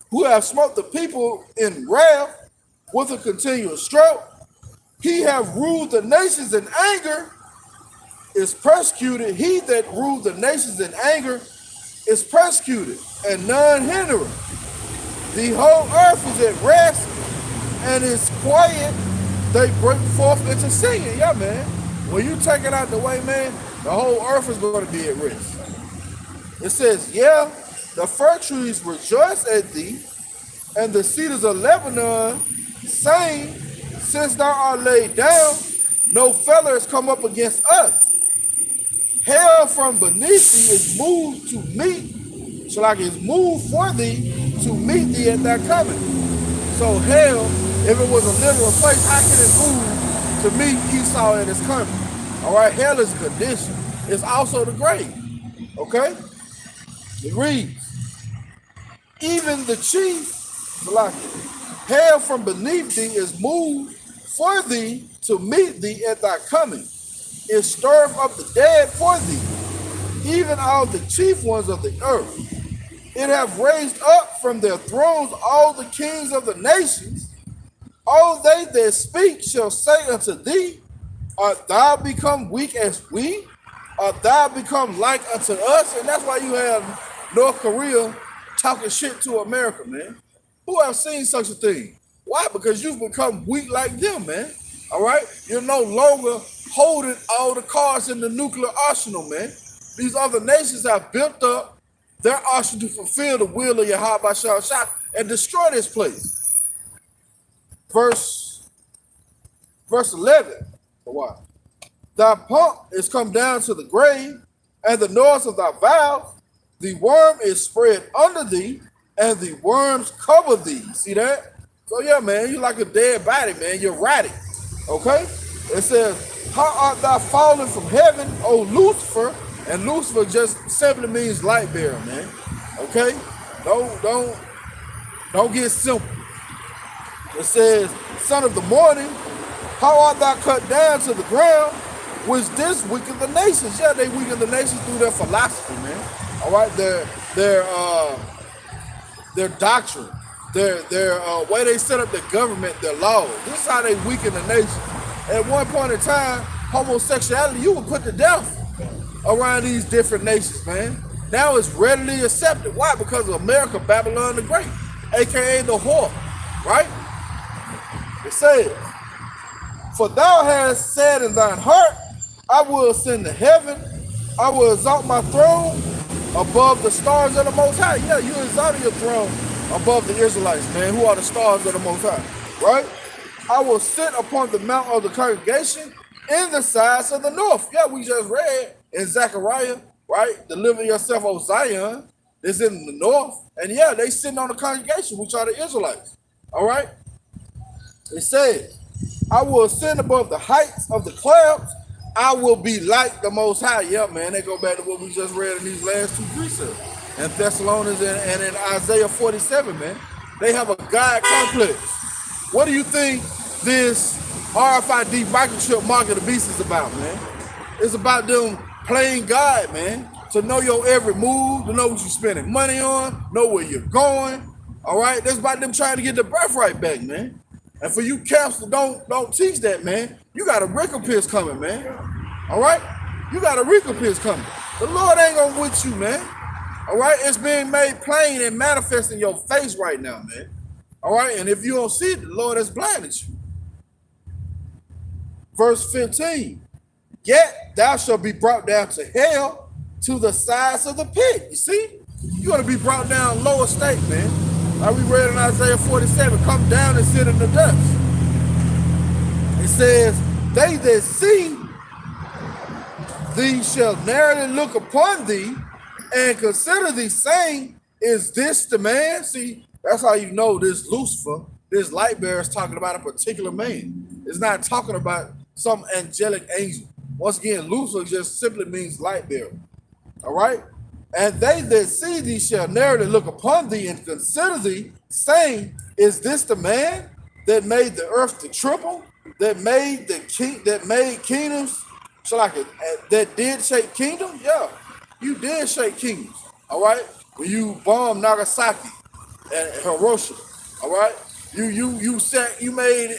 who have smote the people in wrath with a continuous stroke. He have ruled the nations in anger, is persecuted. He that ruled the nations in anger is persecuted, and none hindereth. The whole earth is at rest and is quiet. They break forth into singing. Yeah, man. When you take it out the way, man, the whole earth is going to be at rest. It says, yeah, the fir trees rejoice at thee, and the cedars of Lebanon saying, since thou art laid down, no fellow has come up against us. Hell from beneath thee is moved to meet, so like it's moved for thee to meet thee at thy coming. So hell, if it was a literal place, how can it move to meet Esau at his coming? All right, hell is a condition. It's also the grave. Okay? It reads, even the chief, like hell from beneath thee is moved for thee to meet thee at thy coming. It stirreth up the dead for thee, even all the chief ones of the earth. It have raised up from their thrones all the kings of the nations. All they that speak shall say unto thee, art thou become weak as we? Art thou become like unto us? And that's why you have North Korea talking shit to America, man. Who have seen such a thing? Why? Because you've become weak like them, man. All right? You're no longer holding all the cards in the nuclear arsenal, man. These other nations have built up their arsenal to fulfill the will of Yahweh Shah and destroy this place. Verse Verse 11. For what? Thy pomp is come down to the grave, and the noise of thy vows. The worm is spread under thee, and the worms cover thee. See that? So yeah, man, you like a dead body, man. You're rotting. Okay? It says, how art thou fallen from heaven, O Lucifer? And Lucifer just simply means light bearer, man. Okay? Don't get simple. It says, son of the morning, how art thou cut down to the ground? Which this weaken the nations. Yeah, they weaken the nations through their philosophy, man. All right, their doctrine, their way they set up their government, their laws. This is how they weaken the nation. At one point in time, homosexuality, you were put to death around these different nations, man. Now it's readily accepted. Why? Because of America, Babylon the Great, aka the whore, right? It says, for thou hast said in thine heart, I will ascend to heaven, I will exalt my throne above the stars of the Most High. Yeah, you exalted your throne above the Israelites, man, who are the stars of the Most High, right? I will sit upon the mount of the congregation in the sides of the north. Yeah, we just read in Zechariah, right? Deliver yourself, O Zion, is in the north. And yeah, they sitting on the congregation, which are the Israelites, all right? It says, I will ascend above the heights of the clouds. I will be like the Most High. Yeah, man, they go back to what we just read in these last two precepts. In Thessalonians and in Isaiah 47, man. They have a God complex. What do you think this RFID microchip mark of the beast is about, man? It's about them playing God, man. To know your every move, to know what you're spending money on, know where you're going. All right? That's about them trying to get the birthright back, man. And for you camps that don't teach that, man, you got a recompense coming, man. All right? You got a recompense coming. The Lord ain't gonna with you, man. All right? It's being made plain and manifest in your face right now, man. All right? And if you don't see it, the Lord has blinded you. Verse 15. Yet thou shalt be brought down to hell, to the sides of the pit. You see? You're gonna be brought down lower state, man. Like we read in Isaiah 47, come down and sit in the dust. It says, they that see thee shall narrowly look upon thee and consider thee, saying, is this the man? See, that's how you know this Lucifer, this light bearer is talking about a particular man. It's not talking about some angelic angel. Once again, Lucifer just simply means light bearer. All right? And they that see thee shall narrowly look upon thee and consider thee, saying, is this the man that made the earth to triple, that made kingdoms, so like that did shake kingdoms? Yeah, you did shake kingdoms. All right, when you bombed Nagasaki and Hiroshima. All right, you made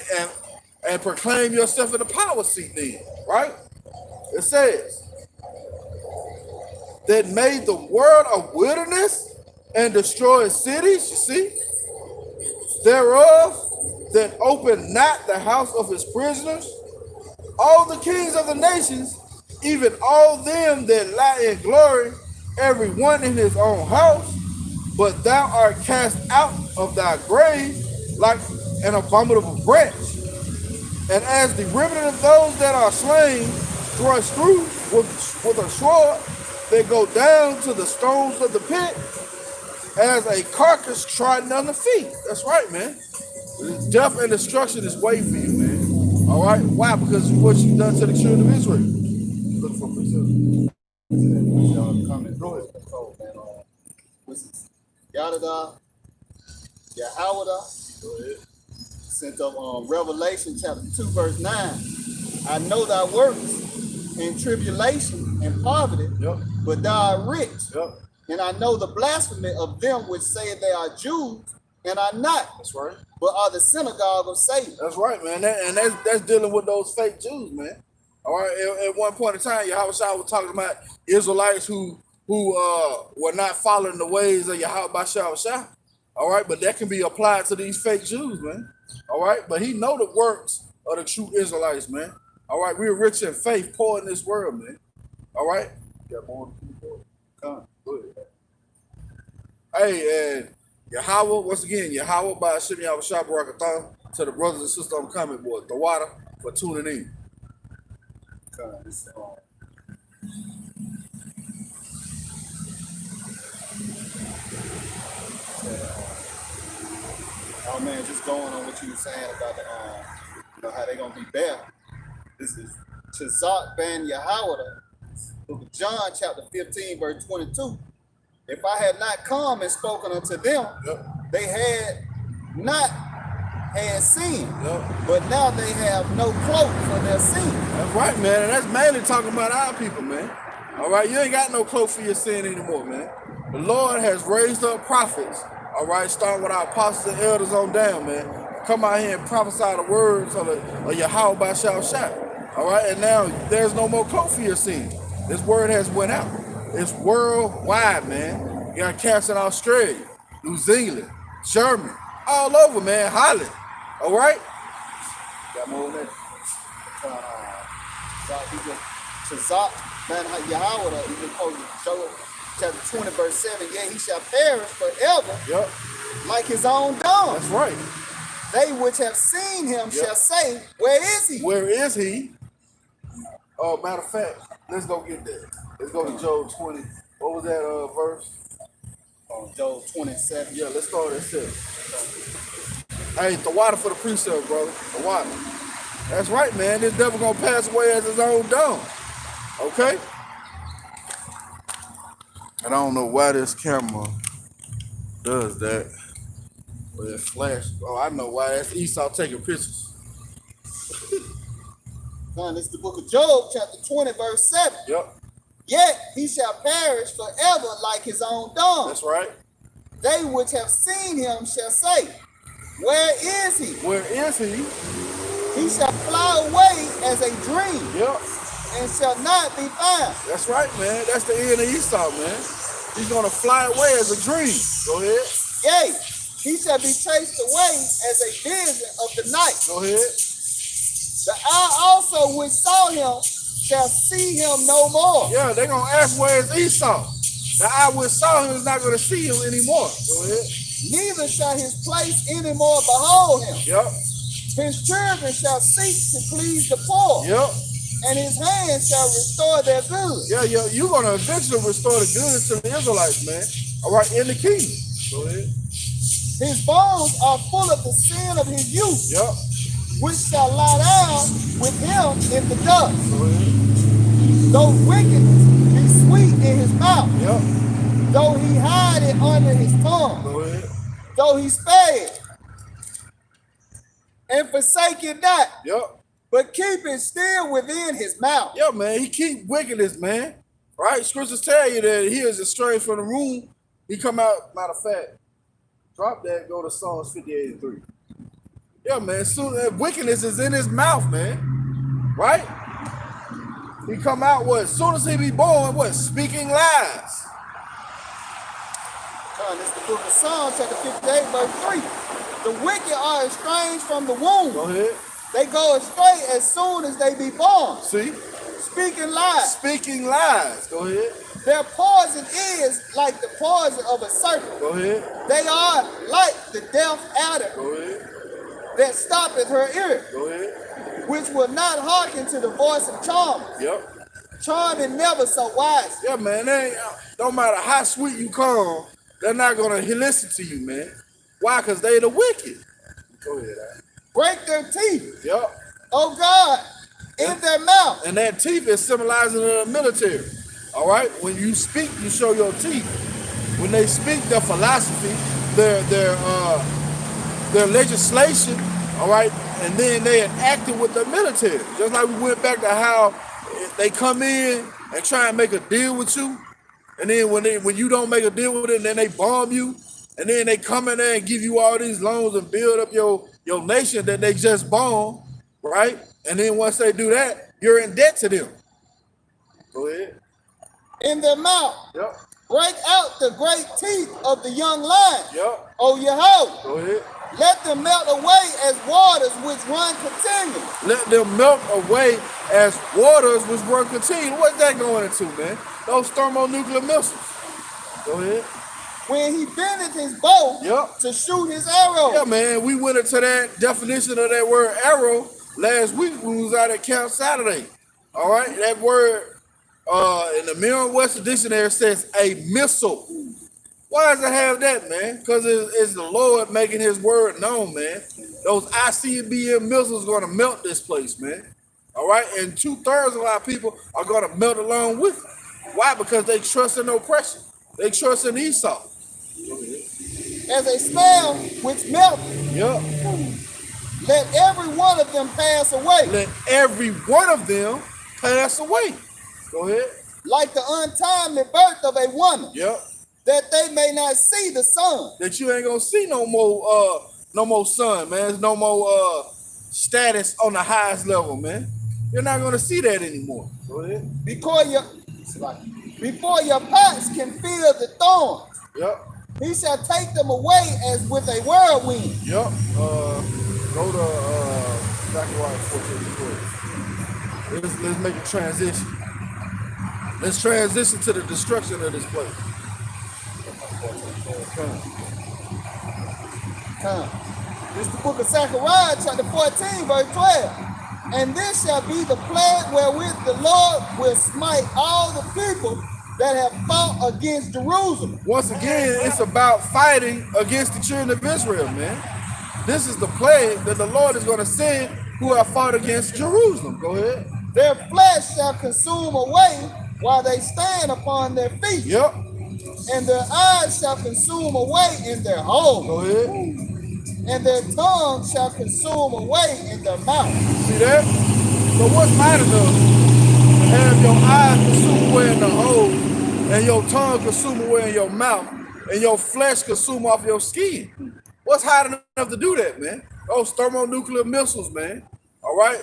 and proclaimed yourself in the power seat then. Right? It says, that made the world a wilderness and destroyed cities, you see, thereof, that opened not the house of his prisoners, all the kings of the nations, even all them that lie in glory, every one in his own house, but thou art cast out of thy grave like an abominable branch. And as the remnant of those that are slain thrust through with a sword, they go down to the stones of the pit as a carcass trodden under feet. That's right, man. Death and destruction is waiting for you, man. All right? Why? Because of what you've done to the children of Israel. Look for precept. Coming through it. Oh, man. Yadada, Yahawada. Go ahead. Sent up Revelation chapter 2, verse 9. I know thy works in tribulation and poverty, but thou art rich. And I know the blasphemy of them which say they are Jews and are not. That's right. But are the synagogue of Satan. That's right, man. That's dealing with those fake Jews, man. All right. At one point in time, Yahweh Shah was talking about Israelites who were not following the ways of Yahweh Shah. All right, but that can be applied to these fake Jews, man. All right, but he know the works of the true Israelites, man. All right, we're rich in faith, poor in this world, man. All right? Got more people. Come. Good. Hey, and Yahweh, once again, Yahweh by Shimmy Yahweh Shabbarakathon to the brothers and sisters on the comment board. The water. for tuning in. Oh man, just going on what you were saying about the how they gonna be better. This is Chazak ben Yahawada, book of John, chapter 15, verse 22. If I had not come and spoken unto them, Yep. they had not had sin, Yep. but now they have no cloak for their sin. That's right, man. And that's mainly talking about our people, man. All right, you ain't got no cloak for your sin anymore, man. The Lord has raised up prophets, all right, starting with our apostles and elders on down, man. Come out here and prophesy the words of Yahweh by Shah. All right, and now there's no more cloak for your sin. This word has went out. It's worldwide, man. You got camps in Australia, New Zealand, Germany, all over, man. Holland. All right? Got more than that. Chazak ben Yahawada, he just quoted Joel chapter 20, verse 7. Yea, he shall perish forever, Yep. like his own dung. That's right. They which have seen him shall say, where is he? Where is he? Oh, matter of fact, let's go get that. Let's go to Job 20. What was that verse? Joel 27. Yeah, let's start at 7. Hey, the water for the precept, brother. The water. That's right, man. This devil gonna pass away as his own dung. Okay? And I don't know why this camera does that. But it flashed. Oh, I know why. That's Esau taking pictures. Now, this is the book of Job, chapter 20, verse 7. Yep. Yet he shall perish forever like his own dung. That's right. They which have seen him shall say, where is he? Where is he? He shall fly away as a dream Yep. and shall not be found. That's right, man. That's the end of Esau, man. He's gonna fly away as a dream. Go ahead. Yea, he shall be chased away as a vision of the night. Go ahead. The eye also which saw him shall see him no more. Yeah, they're gonna ask where is Esau. The eye which saw him is not gonna see him anymore. Go ahead. Neither shall his place any more behold him. Yep. His children shall seek to please the poor, Yep. and his hands shall restore their goods. Yeah, you're gonna eventually restore the goods to the Israelites, man. All right, in the kingdom. Go ahead. His bones are full of the sin of his youth, Yep. which shall lie down with him in the dust. Go ahead. Though wickedness be sweet in his mouth, Yep. though he hide it under his tongue, Go ahead. though he spare it, and forsake it not, Yep. but keep it still within his mouth. Yeah, man, he keep wickedness, man. Right? Scriptures tell you that he is estranged from the room. He come out, matter of fact, drop that, go to Psalms 58:3. Yeah, man, soon that wickedness is in his mouth, man. Right? He come out what? As soon as he be born, what? Speaking lies. This is the book of Psalms, chapter 58, verse 3. The wicked are estranged from the womb. Go ahead. They go astray as soon as they be born, See? speaking lies. Speaking lies. Go ahead. Their poison is like the poison of a serpent. Go ahead. They are like the deaf adder Go ahead. that stoppeth her ear, Go ahead. which will not hearken to the voice of charmers. Yep. Charming never so wise. Yeah, man. They ain't, don't matter how sweet you come, they're not gonna listen to you, man. Why? Because they the wicked. Go ahead, Al. Break their teeth, Yep. oh God, in their mouth. And that teeth is symbolizing the military. All right. When you speak, you show your teeth. When they speak their philosophy, their legislation, all right, and then they enact it with the military. Just like we went back to how they come in and try and make a deal with you, and then when you don't make a deal with it, then they bomb you, and then they come in there and give you all these loans and build up your nation that they just bombed, right? And then once they do that, you're in debt to them. Go ahead. In their mouth. Yep. Break out the great teeth of the young lion, Yep. O Yahweh. Go ahead. Let them melt away as waters which run continually. Let them melt away as waters which run continually. What's that going into, man? Those thermonuclear missiles. Go ahead. When he bendeth his bow Yep. to shoot his arrow. Yeah, man, we went into that definition of that word arrow last week when we was out at Camp Saturday. All right, that word in the Merriam-Webster dictionary says a missile. Why does it have that, man? Because it's the Lord making his word known, man. Those ICBM missiles are going to melt this place, man. All right, and 2/3 of our people are going to melt along with it. Why? Because they trust in oppression. They trust in Esau. As a spell which melted, Yep. let every one of them pass away, Let every one of them pass away. Go ahead. like the untimely birth of a woman, Yep. that they may not see the sun. That you ain't gonna see no more sun, man. There's no more status on the highest level, man. You're not gonna see that anymore. Go ahead. Before your pots can feel the thorns, Yep. he shall take them away as with a whirlwind. Yep. Go to Zechariah 14:12. Let's make a transition. Let's transition to the destruction of this place. Come. This is the book of Zechariah, chapter 14, verse 12. And this shall be the plague wherewith the Lord will smite all the people that have fought against Jerusalem. Once again, it's about fighting against the children of Israel, man. This is the plague that the Lord is going to send who have fought against Jerusalem. Go ahead. Their flesh shall consume away while they stand upon their feet, Yep. and their eyes shall consume away in their holes, Go ahead. and their tongue shall consume away in their mouth. See that? So what's hot enough to have your eyes consume away in the hole, and your tongue consume away in your mouth, and your flesh consume off your skin? What's hot enough to do that, man? Those thermonuclear missiles, man. All right?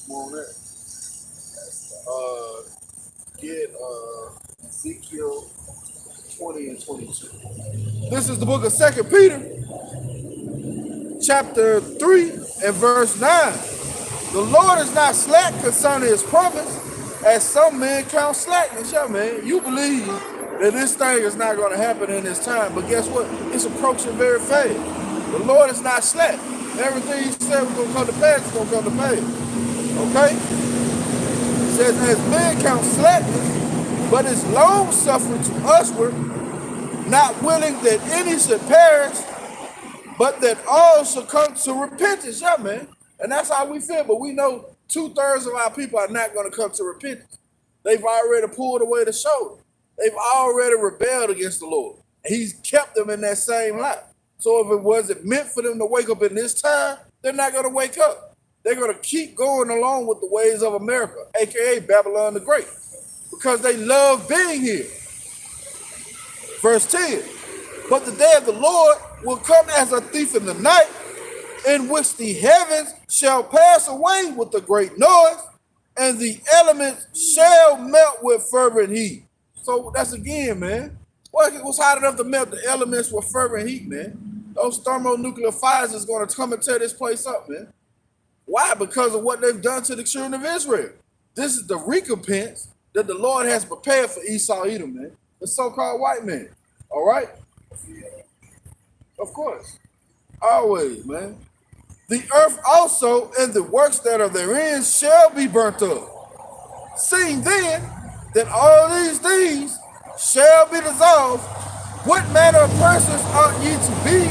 Come on there. Get Ezekiel 20 and 22. This is the book of 2 Peter, chapter 3 and verse 9. The Lord is not slack concerning his promise, as some men count slackness. Yeah, man, you believe that this thing is not going to happen in this time, but guess what? It's approaching very fast. The Lord is not slack. Everything he said was going to come to pass is going to come to pass. Okay? It says, as men count slackness, but is long suffering to usward, not willing that any should perish, but that all should come to repentance. Yeah, man. And that's how we feel. But we know 2/3 of our people are not going to come to repentance. They've already pulled away the shoulder. They've already rebelled against the Lord. And he's kept them in that same life. So if it wasn't meant for them to wake up in this time, they're not going to wake up. They're going to keep going along with the ways of America, aka Babylon the Great, because they love being here. Verse 10, but the day of the Lord will come as a thief in the night, in which the heavens shall pass away with a great noise, and the elements shall melt with fervent heat. So that's again, man. What's hot enough to melt the elements with fervent heat, man? Those thermonuclear fires is going to come and tear this place up, man. Why? Because of what they've done to the children of Israel. This is the recompense that the Lord has prepared for Esau Edom, man. The so-called white man. All right? Of course. Always, man. The earth also and the works that are therein shall be burnt up. Seeing then that all these things shall be dissolved, what manner of persons ought ye to be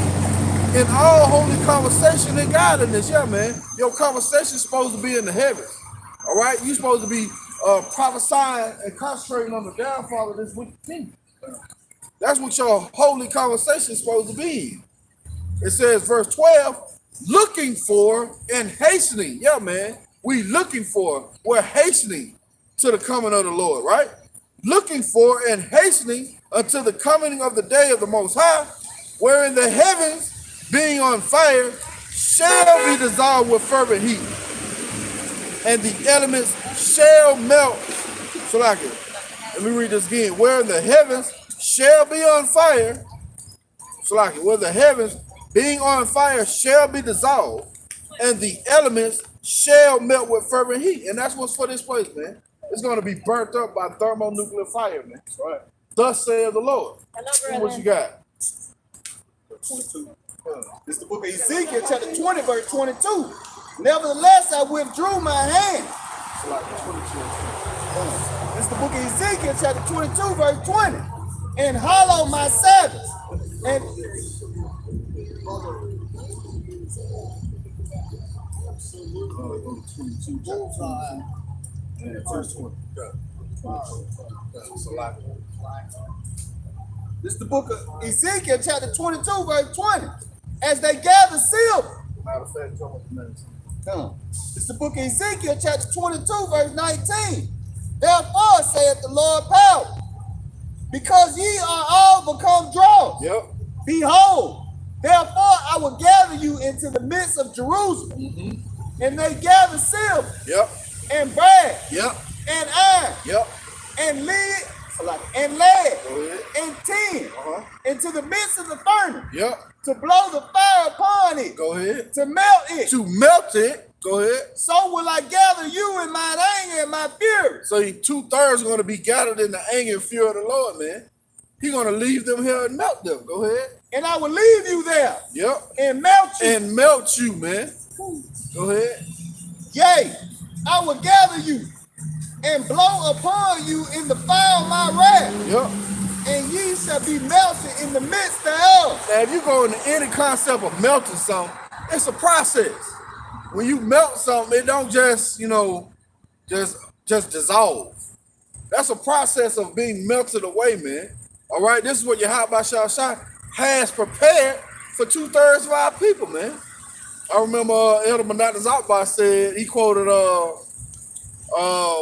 in all holy conversation and godliness? Yeah, man. Your conversation is supposed to be in the heavens. All right? You're supposed to be prophesying and concentrating on the downfall of this wicked kingdom. That's what your holy conversation is supposed to be. It says, verse 12, looking for and hastening. Yeah, man. We're hastening to the coming of the Lord, right? Looking for and hastening until the coming of the day of the Most High, wherein the heavens, being on fire, shall be dissolved with fervent heat, and the elements shall melt. So like it. Let me read this again. Wherein the heavens shall be on fire. So like it. Where the heavens being on fire shall be dissolved, and the elements shall melt with fervent heat. And that's what's for this place, man. It's going to be burnt up by thermonuclear fire, man. Right. Thus saith the Lord. Hello, See brother. what you got. 22. This is the book of Ezekiel, chapter 20, verse 22. Nevertheless, I withdrew my hand. This is the book of Ezekiel, chapter 22, verse 20. And hollow my Sabbaths. And this is the book of Ezekiel, chapter 22, verse 20. As they gather silver. Matter of fact, This is the book of Ezekiel, chapter 22, verse 19. Therefore, saith the Lord power, because ye are all become dry. Yep. Behold, therefore I will gather you into the midst of Jerusalem. And they gather silver Yep. and brass Yep. and iron Yep. and lead and lead Go ahead. and tin Uh-huh. into the midst of the furnace Yep. to blow the fire upon it, Go ahead. to melt it. To melt it. Go ahead. So will I gather you in mine anger and my fury. So 2/3 are going to be gathered in the anger and fear of the Lord, man. He's going to leave them here and melt them. Go ahead. And I will leave you there Yep. and melt you. And melt you, man. Go ahead. Yea, I will gather you and blow upon you in the fire of my wrath, Yep. and ye shall be melted in the midst thereof. Now, if you go into any concept of melting something, it's a process. When you melt something, it don't just, just dissolve. That's a process of being melted away, man. All right, this is what Yahweh Shah has prepared for 2/3 of our people, man. I remember Elder Manat Zakbar said, he quoted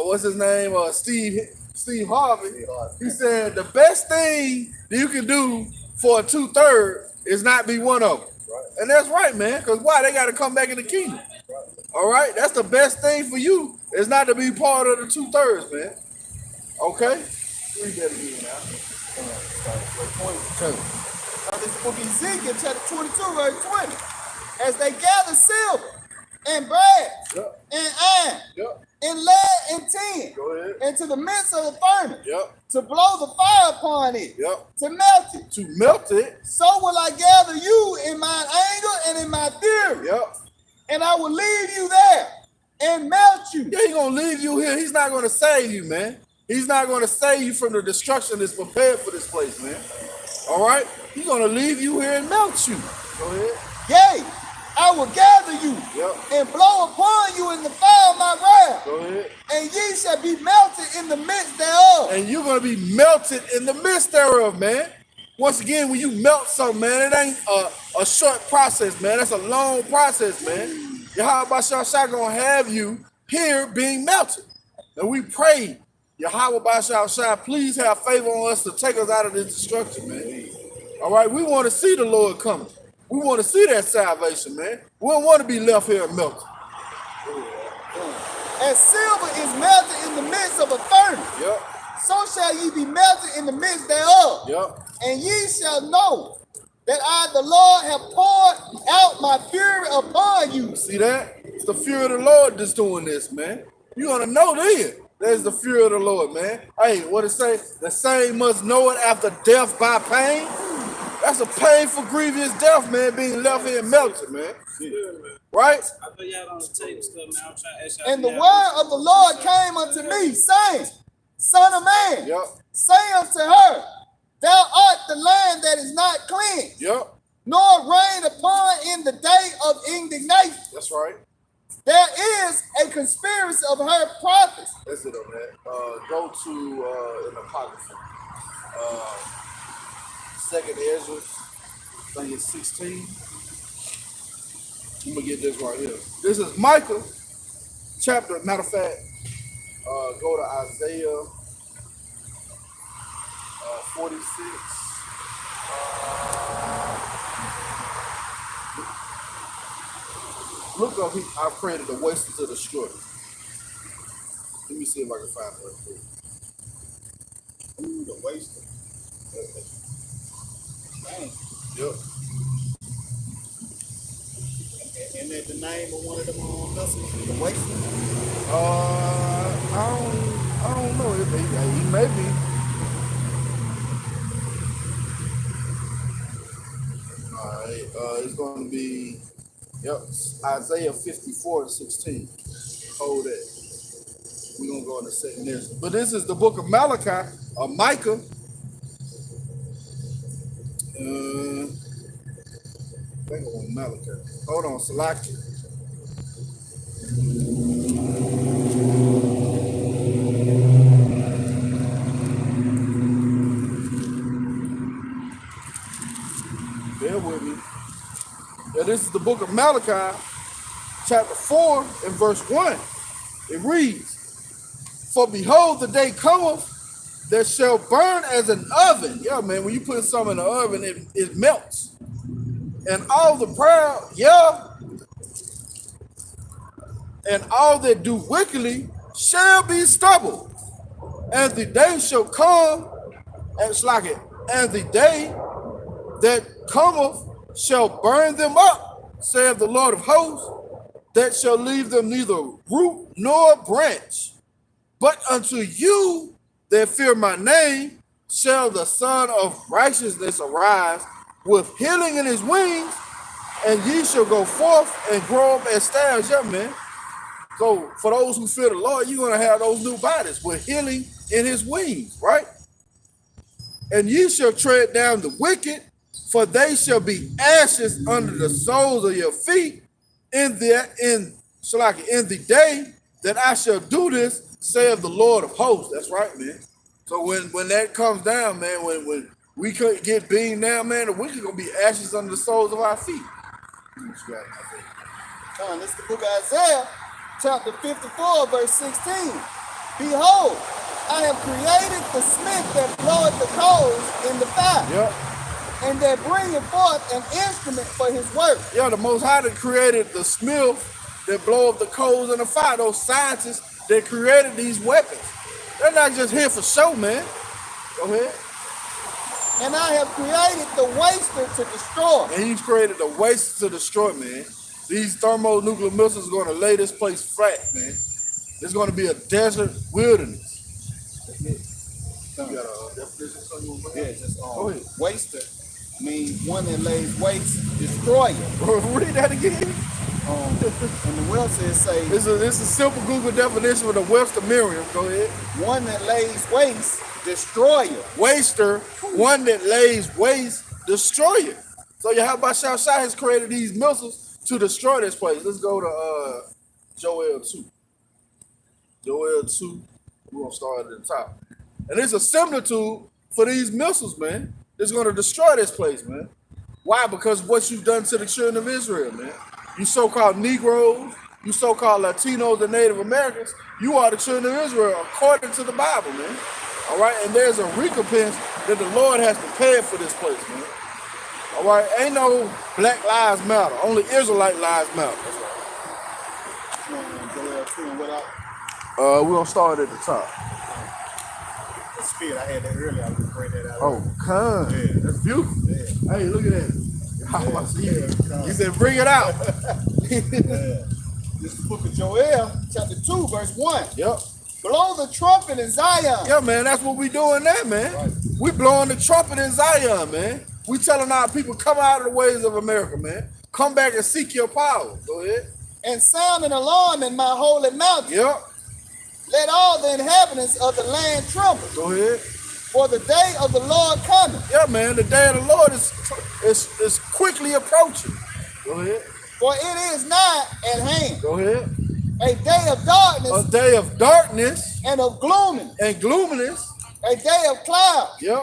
what's his name? Steve Harvey. He said the best thing that you can do for a 2/3 is not be one of them. Right. And that's right, man. Because why? They got to come back in the kingdom. Right. All right? That's the best thing for you is not to be part of the 2/3, man. Okay? Read that again now. Now this is the book of Ezekiel, chapter 22, verse 20. As they gather silver and brass Yep. and iron Yep. and lead and tin Go ahead. into the midst of the furnace Yep. to blow the fire upon it, Yep. to melt it. To melt it. So will I gather you in mine anger and in my fury, Yep. and I will leave you there and melt you. Yeah, he's going to leave you here. He's not going to save you, man. He's not going to save you from the destruction that's prepared for this place, man. All right? He's going to leave you here and melt you. Go ahead. Yea, I will gather you Yep. and blow upon you in the fire of my wrath, Go ahead. and ye shall be melted in the midst thereof. And you're going to be melted in the midst thereof, man. Once again, when you melt something, man, it ain't a short process, man. That's a long process, man. Yahweh Shah going to have you here being melted. And we pray, Yahweh Shah, please have favor on us to take us out of this destruction, man. All right, we want to see the Lord coming. We want to see that salvation, man. We don't want to be left here and melted. As silver is melted in the midst of a furnace, Yep. so shall ye be melted in the midst thereof. Yep. And ye shall know that I, the Lord, have poured out my fury upon you. See that? It's the fear of the Lord that's doing this, man. You're going to know then. There's the fear of the Lord, man. Hey, what it say? The same must know it after death by pain. That's a painful, grievous death, man, being left here and melted, man. Right? I put y'all on the table stuff, man. I'm trying to ask y'all. And the word of the Lord came unto me, saying, Son of man, Yep. say unto her, Thou art the land that is not cleansed, Yep. nor rain upon in the day of indignation. That's right. There is a conspiracy of her prophets. That's it on that. Go to an apocrypha. Second Ezra, I think it's 16. I'm gonna get this right here. This is Micah, chapter. Matter of fact, go to Isaiah 46. Look up. I've created the wasters of the destroyer. Let me see if I can find it real quick. Ooh, the waster. Dang. Yep. Isn't that the name of one of them vessels? The waster? I don't know. He may be. It's going to be, yep, Isaiah 54:16. Hold that. We're going to go in a second there. But this is the book of Malachi, or Micah. I think I'm on Malachi. Hold on, Salaki. Bear with me. Yeah, this is the book of Malachi, chapter 4 and verse 1. It reads, "For behold, the day cometh that shall burn as an oven." Yeah, man, when you put something in the oven, it melts. "And all the proud, yeah, and all that do wickedly shall be stubble. And the day shall come, and it's like it, and the day that cometh shall burn them up, saith the Lord of hosts, that shall leave them neither root nor branch. But unto you that fear my name shall the Son of Righteousness arise with healing in his wings, and ye shall go forth and grow up as stars." Yeah, man. So for those who fear the Lord, you're going to have those new bodies with healing in his wings, right? "And ye shall tread down the wicked, for they shall be ashes under the soles of your feet in the day that I shall do this, saith the Lord of hosts." That's right, man. So when that comes down, man, when we could get beamed down, man, the wicked gonna be ashes under the soles of our feet. This is the book of Isaiah, chapter 54, verse 16. "Behold, I have created the smith that bloweth the coals in the fire, Yep. and that bringeth forth an instrument for his work." Yeah, the Most High that created the smith that blow up the coals in the fire. Those scientists that created these weapons. They're not just here for show, man. Go ahead. "And I have created the waster to destroy." And he's created the waste to destroy, man. These thermonuclear missiles are going to lay this place flat, man. It's going to be a desert wilderness. You got a definition? Yeah, just Go ahead. waster means one that lays waste, destroyer. Read that again. And the Webster say This is a simple Google definition with a Webster Merriam. Go ahead. one that lays waste, destroyer. Waster, one that lays waste, destroyer. So Yahweh Shai has created these missiles to destroy this place. Let's go to Joel 2. Joel 2, we're going to start at the top. And it's a similitude for these missiles, man. It's going to destroy this place, man. Why? Because of what you've done to the children of Israel, man. You so-called Negroes, you so-called Latinos and Native Americans, you are the children of Israel according to the Bible, man. All right? And there's a recompense that the Lord has prepared for this place, man. All right? Ain't no Black Lives Matter. Only Israelite lives matter. Joel 2 and what else? We're going to start at the top. The spirit, I had that earlier. I was going to bring that out. Oh, come. Yeah. That's beautiful. Yeah. Hey, look at that. Yeah. You said, bring it out. Yeah. This is the book of Joel, chapter 2, verse 1. Yep. "Blow the trumpet in Zion." Yeah, man, that's what we doing now, man. Right. We blowing the trumpet in Zion, man. We telling our people, come out of the ways of America, man. Come back and seek your power. Go ahead. "And sound an alarm in my holy mountain. Yep. Let all the inhabitants of the land tremble. Go ahead. For the day of the Lord cometh. Yeah, man, the day of the Lord is quickly approaching. Go ahead. For it is nigh at hand. Go ahead. A day of darkness A day of darkness and of glooming. and gloominess. A day of clouds Yep.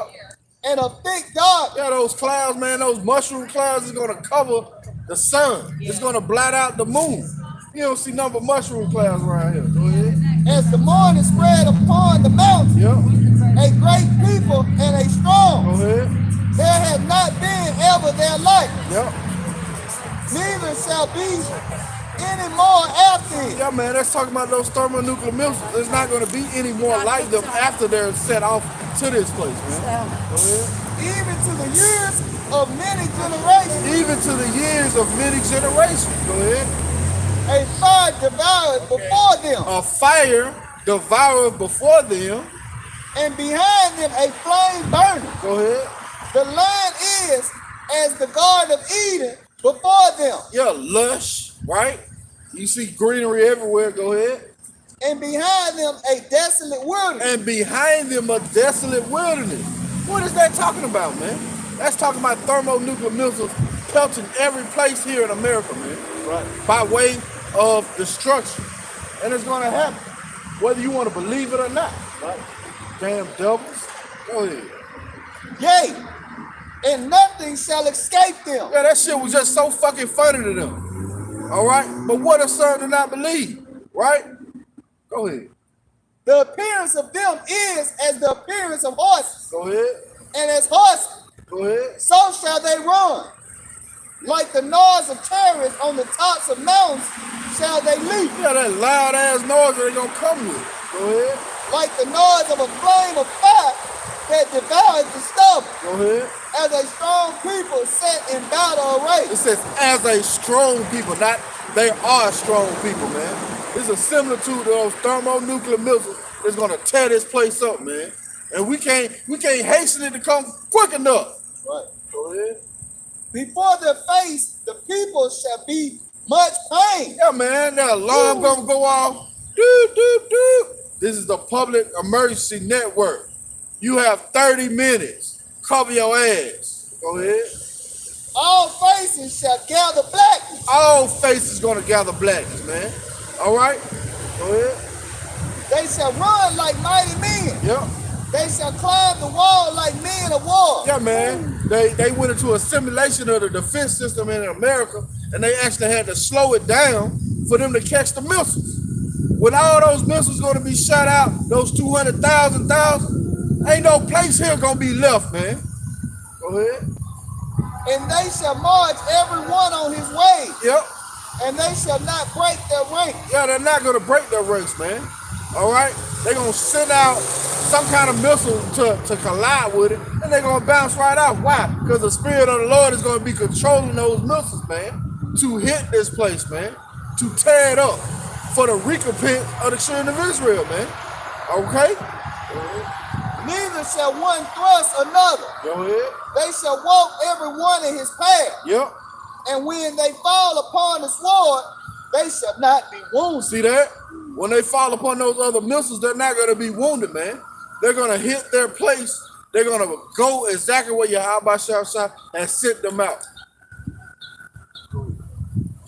and of thick darkness. Yeah, those clouds, man, those mushroom clouds is going to cover the sun. It's going to blot out the moon. You don't see nothing but mushroom clouds around here. Go ahead. As the morning spread upon the mountain. Yep. A great people and a Go strong. ahead. There has not been ever their like. Yep. Neither shall be any more after it. Yeah, man, that's talking about those thermonuclear missiles. There's not going to be any more like them after they're set off to this place, man. Go ahead. Even to the years of many generations. Even to the years of many generations. Go ahead. A fire devoured before them, A fire devoureth before them. and behind them a flame burning. Go ahead. The land is as the Garden of Eden before them, Yeah, lush, right? You see greenery everywhere. Go ahead. and behind them a desolate wilderness. And behind them a desolate wilderness. What is that talking about, man? That's talking about thermonuclear missiles pelting every place here in America, man. Right. By way of destruction. And it's gonna happen. Whether you want to believe it or not. Right. Damn devils. Go ahead. Yea, and nothing shall escape them. Yeah, that shit was just so fucking funny to them. All right? But what if some do not believe? Right? Go ahead. The appearance of them is as the appearance of horses, Go ahead. and as horses, Go ahead. so shall they run. Like the noise of chariots on the tops of mountains shall they leap. Yeah, that loud ass noise that they gonna come with. Go ahead. Like the noise of a flame of fire that devours the stubble. Go ahead. As a strong people set in battle array. It says as a strong people, not they are strong people, man. It's a similitude to those thermonuclear missiles that's gonna tear this place up, man. And we can't hasten it to come quick enough. Right. Go ahead. Before their face, the people shall be much pain. Yeah, man, that alarm gonna go off. Doop, doop, doop. This is the public emergency network. You have 30 minutes. Cover your ass. Go ahead. All faces shall gather blackness. All faces gonna gather blackness, man. All right? Go ahead. They shall run like mighty men. Yep. They shall climb the wall like men of war. Yeah, man. They went into a simulation of the defense system in America, and they actually had to slow it down for them to catch the missiles. When all those missiles gonna be shot out, those 200,000, ain't no place here gonna be left, man. Go ahead. And they shall march every one on his way. Yep. And they shall not break their rank. Yeah, they're not gonna break their ranks, man. All right? They're gonna send out some kind of missile to collide with it, and they're gonna bounce right off. Why? Because the Spirit of the Lord is gonna be controlling those missiles, man, to hit this place, man, to tear it up for the recompense of the children of Israel, man. Okay? Neither shall one thrust another. Go ahead. They shall walk every one in his path. Yep. And when they fall upon the sword, they shall not be wounded. See that? When they fall upon those other missiles, they're not gonna be wounded, man. They're gonna hit their place. They're gonna go exactly where Yahweh shot and send them out.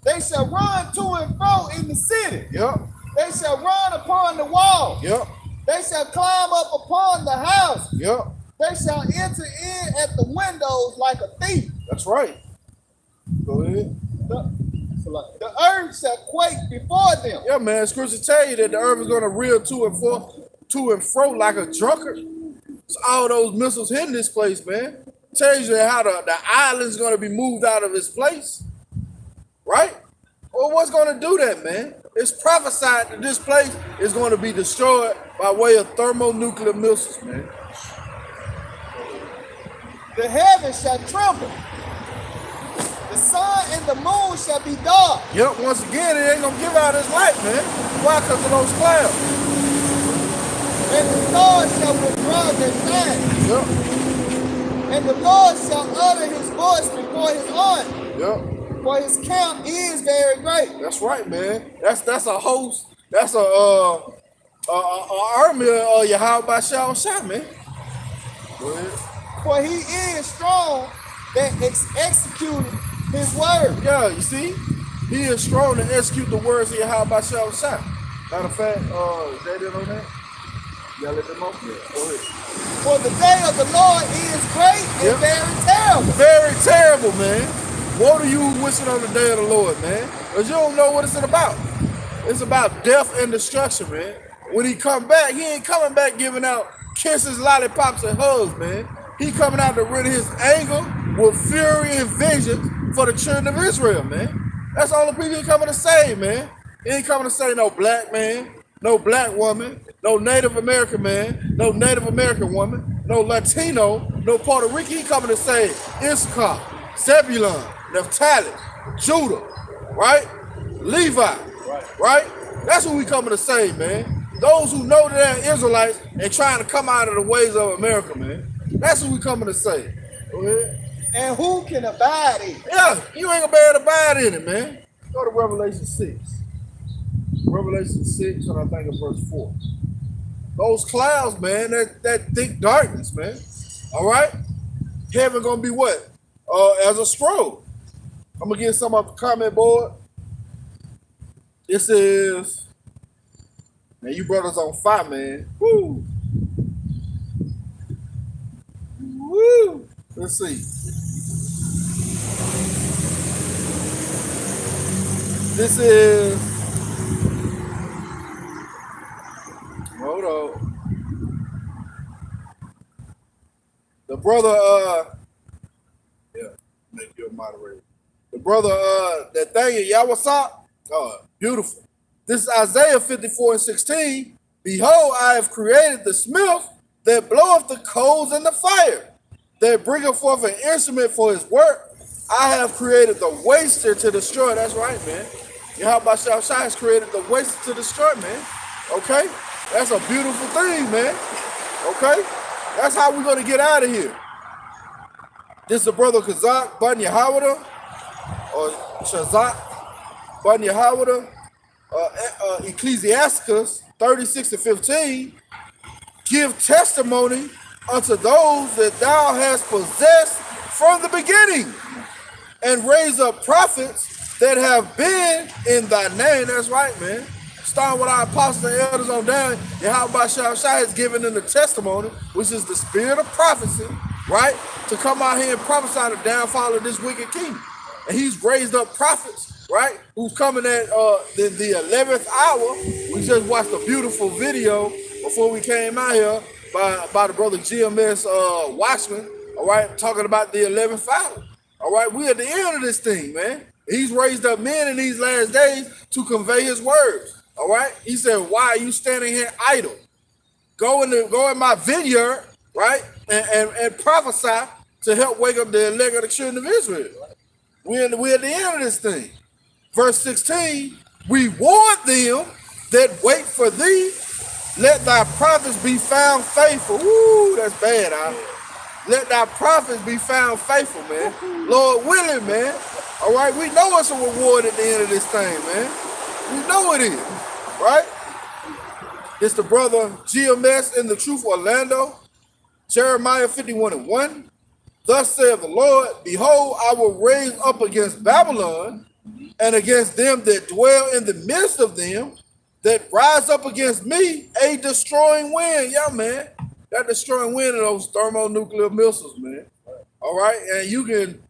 They shall run to and fro in the city. Yep. They shall run upon the wall. Yep. They shall climb up upon the house. Yep. They shall enter in at the windows like a thief. That's right. Go ahead. The earth shall quake before them. Yeah, man. Scripture tell you that the earth is gonna reel to and fro like a drunkard. It's all those missiles hitting this place, man. Tells you how the island's gonna be moved out of its place. Right? Well, what's gonna do that, man? It's prophesied that this place is gonna be destroyed by way of thermonuclear missiles, man. The heavens shall tremble. The sun and the moon shall be dark. Yep, once again, it ain't gonna give out its light, man. Why? Because of those clouds. And the stars shall withdraw their shine. Yep. And the Lord shall utter his voice before his army. Yep. For his camp is very great. That's right, man. That's a host. That's a army of Yahweh Shah, man. Go ahead. For he is strong that executed his word. Yeah, you see, he is strong to execute the words of Yahweh Shah. Matter of fact, is that it on that? Y'all let them know? Yeah, go ahead. For the day of the Lord is great and very terrible. Very terrible, man. Woe to you who wishing on the day of the Lord, man. Because you don't know what it's about. It's about death and destruction, man. When he come back, he ain't coming back giving out kisses, lollipops, and hugs, man. He coming out to rid of his anger with fury and vengeance for the children of Israel, man. That's all the people he coming to save, man. He ain't coming to save no black man, no black woman, no Native American man, no Native American woman, no Latino, no Puerto Rican. He coming to save Issachar, Zebulun, Naphtali, Judah, right? Levi, right? That's who we coming to save, man. Those who know that they're Israelites and trying to come out of the ways of America, man. That's who we coming to save. Go ahead. And who can abide in it? Yeah, you ain't gonna be able to abide in it, man. Go to Revelation 6. Revelation 6, and I think it's verse 4. Those clouds, man, that thick darkness, man. All right? Heaven gonna be what? As a scroll. I'm gonna get some off the comment board. This is, man, you brothers on fire, man. Woo! Woo! Let's see. This is, hold on. The brother, yeah, make you a moderator. The brother, that thing in Yawasop, beautiful. This is Isaiah 54:16. Behold, I have created the smith that bloweth the coals in the fire, that bringeth forth an instrument for his work. I have created the waster to destroy. That's right, man. Yahweh Shai has created the waster to destroy, man. Okay? That's a beautiful thing, man. Okay? That's how we're going to get out of here. This is the brother Kazak Ban Yahawada, or Shazak Ban Yahawada, Ecclesiasticus 36:15. Give testimony unto those that thou hast possessed from the beginning, and raise up prophets that have been in thy name. That's right, man. Starting with our apostles and elders on down, Yahweh Shai has given them the testimony, which is the spirit of prophecy, right? To come out here and prophesy the downfall of this wicked kingdom. And he's raised up prophets, right? Who's coming at the 11th hour. We just watched a beautiful video before we came out here by the brother GMS Watchman, all right, talking about the 11th hour. All right, we at the end of this thing, man. He's raised up men in these last days to convey his words. All right. He said, why are you standing here idle? Go in my vineyard, right? And prophesy to help wake up the elect of the children of Israel. We're at the end of this thing. Verse 16, we warn them that wait for thee. Let thy prophets be found faithful. Ooh, that's bad, huh? Let thy prophets be found faithful, man. Lord willing, man. All right, we know it's a reward at the end of this thing, man. We know it is, right? It's the brother GMS in the Truth Orlando, Jeremiah 51:1. Thus saith the Lord, behold, I will raise up against Babylon and against them that dwell in the midst of them, that rise up against me a destroying wind. Yeah, man. That destroying wind of those thermonuclear missiles, man. All right, and you can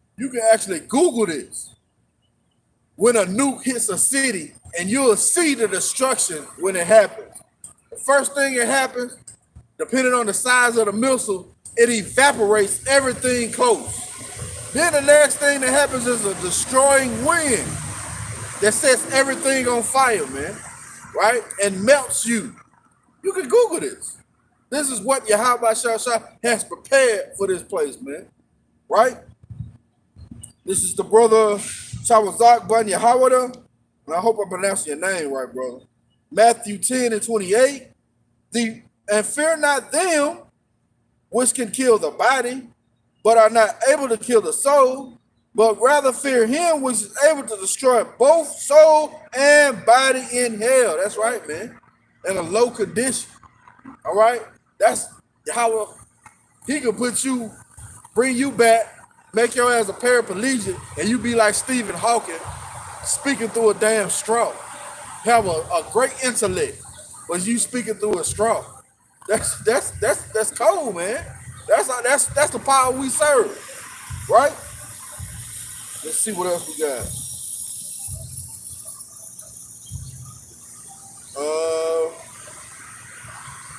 actually Google this. When a nuke hits a city, and you'll see the destruction when it happens. The first thing that happens, depending on the size of the missile, it evaporates everything close. Then the next thing that happens is a destroying wind that sets everything on fire, man, right? And melts you. You can Google this. This is what Yahweh Shai has prepared for this place, man, right? This is the brother Shawazak Ban Yahawada, and I hope I pronounced your name right, brother. Matthew 10:28. And fear not them which can kill the body, but are not able to kill the soul, but rather fear him which is able to destroy both soul and body in hell. That's right, man. In a low condition. All right? That's how he can bring you back, make your ass a paraplegic, and you be like Stephen Hawking, speaking through a damn straw. Have a great intellect, but you speaking through a straw. That's cold, man. That's the power we serve, right? Let's see what else we got.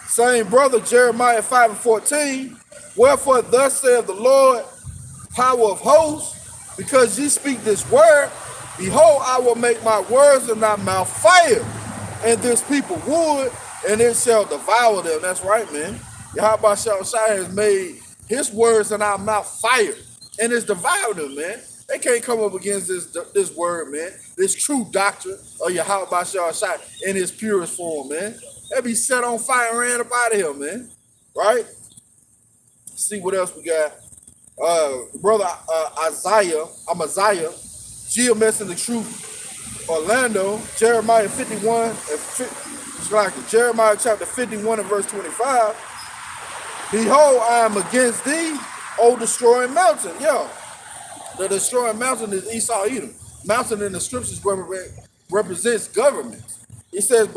Same brother, Jeremiah 5:14. Wherefore thus saith the Lord, power of hosts, because ye speak this word, behold, I will make my words in thy mouth fire, and this people wood, and it shall devour them. That's right, man. Yahweh Shai has made his words in our mouth fire, and it's devoured them, man. They can't come up against this word, man. This true doctrine of Yahweh Shai in his purest form, man. They be set on fire and ran up out of here, man. Right? Let's see what else we got. Brother Isaiah, Amaziah, GMS in the Truth, Orlando, Jeremiah 51 and Jeremiah chapter 51 and verse 25. Behold, I am against thee, O destroying mountain. Yo, the destroying mountain is Esau Edom. Mountain in the scriptures represents governments. It says,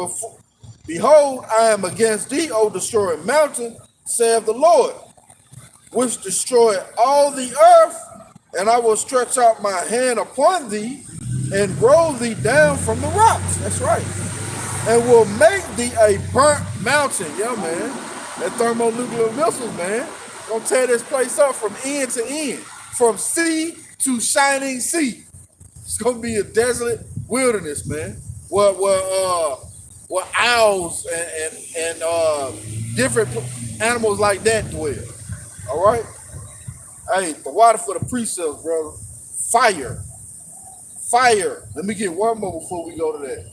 behold, I am against thee, O destroying mountain, saith the Lord, which destroyed all the earth, and I will stretch out my hand upon thee and roll thee down from the rocks. That's right. And will make thee a burnt mountain. Yeah, man. That thermonuclear missiles, man. Gonna tear this place up from end to end, from sea to shining sea. It's gonna be a desolate wilderness, man. Where owls and different animals like that dwell. All right. Hey, the water for the precepts, brother. Fire. Fire. Let me get one more before we go to that.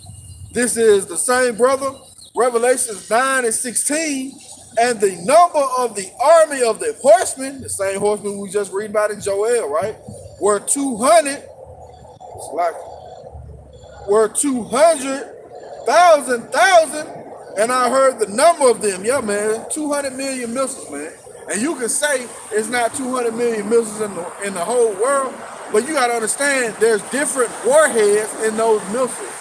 This is the same, brother. Revelations 9 and 16. And the number of the army of the horsemen, the same horsemen we just read about in Joel, right? Were 200. It's like were 200,000. And I heard the number of them. Yeah, man. 200 million missiles, man. And you can say it's not 200 million missiles in the whole world, but you got to understand there's different warheads in those missiles.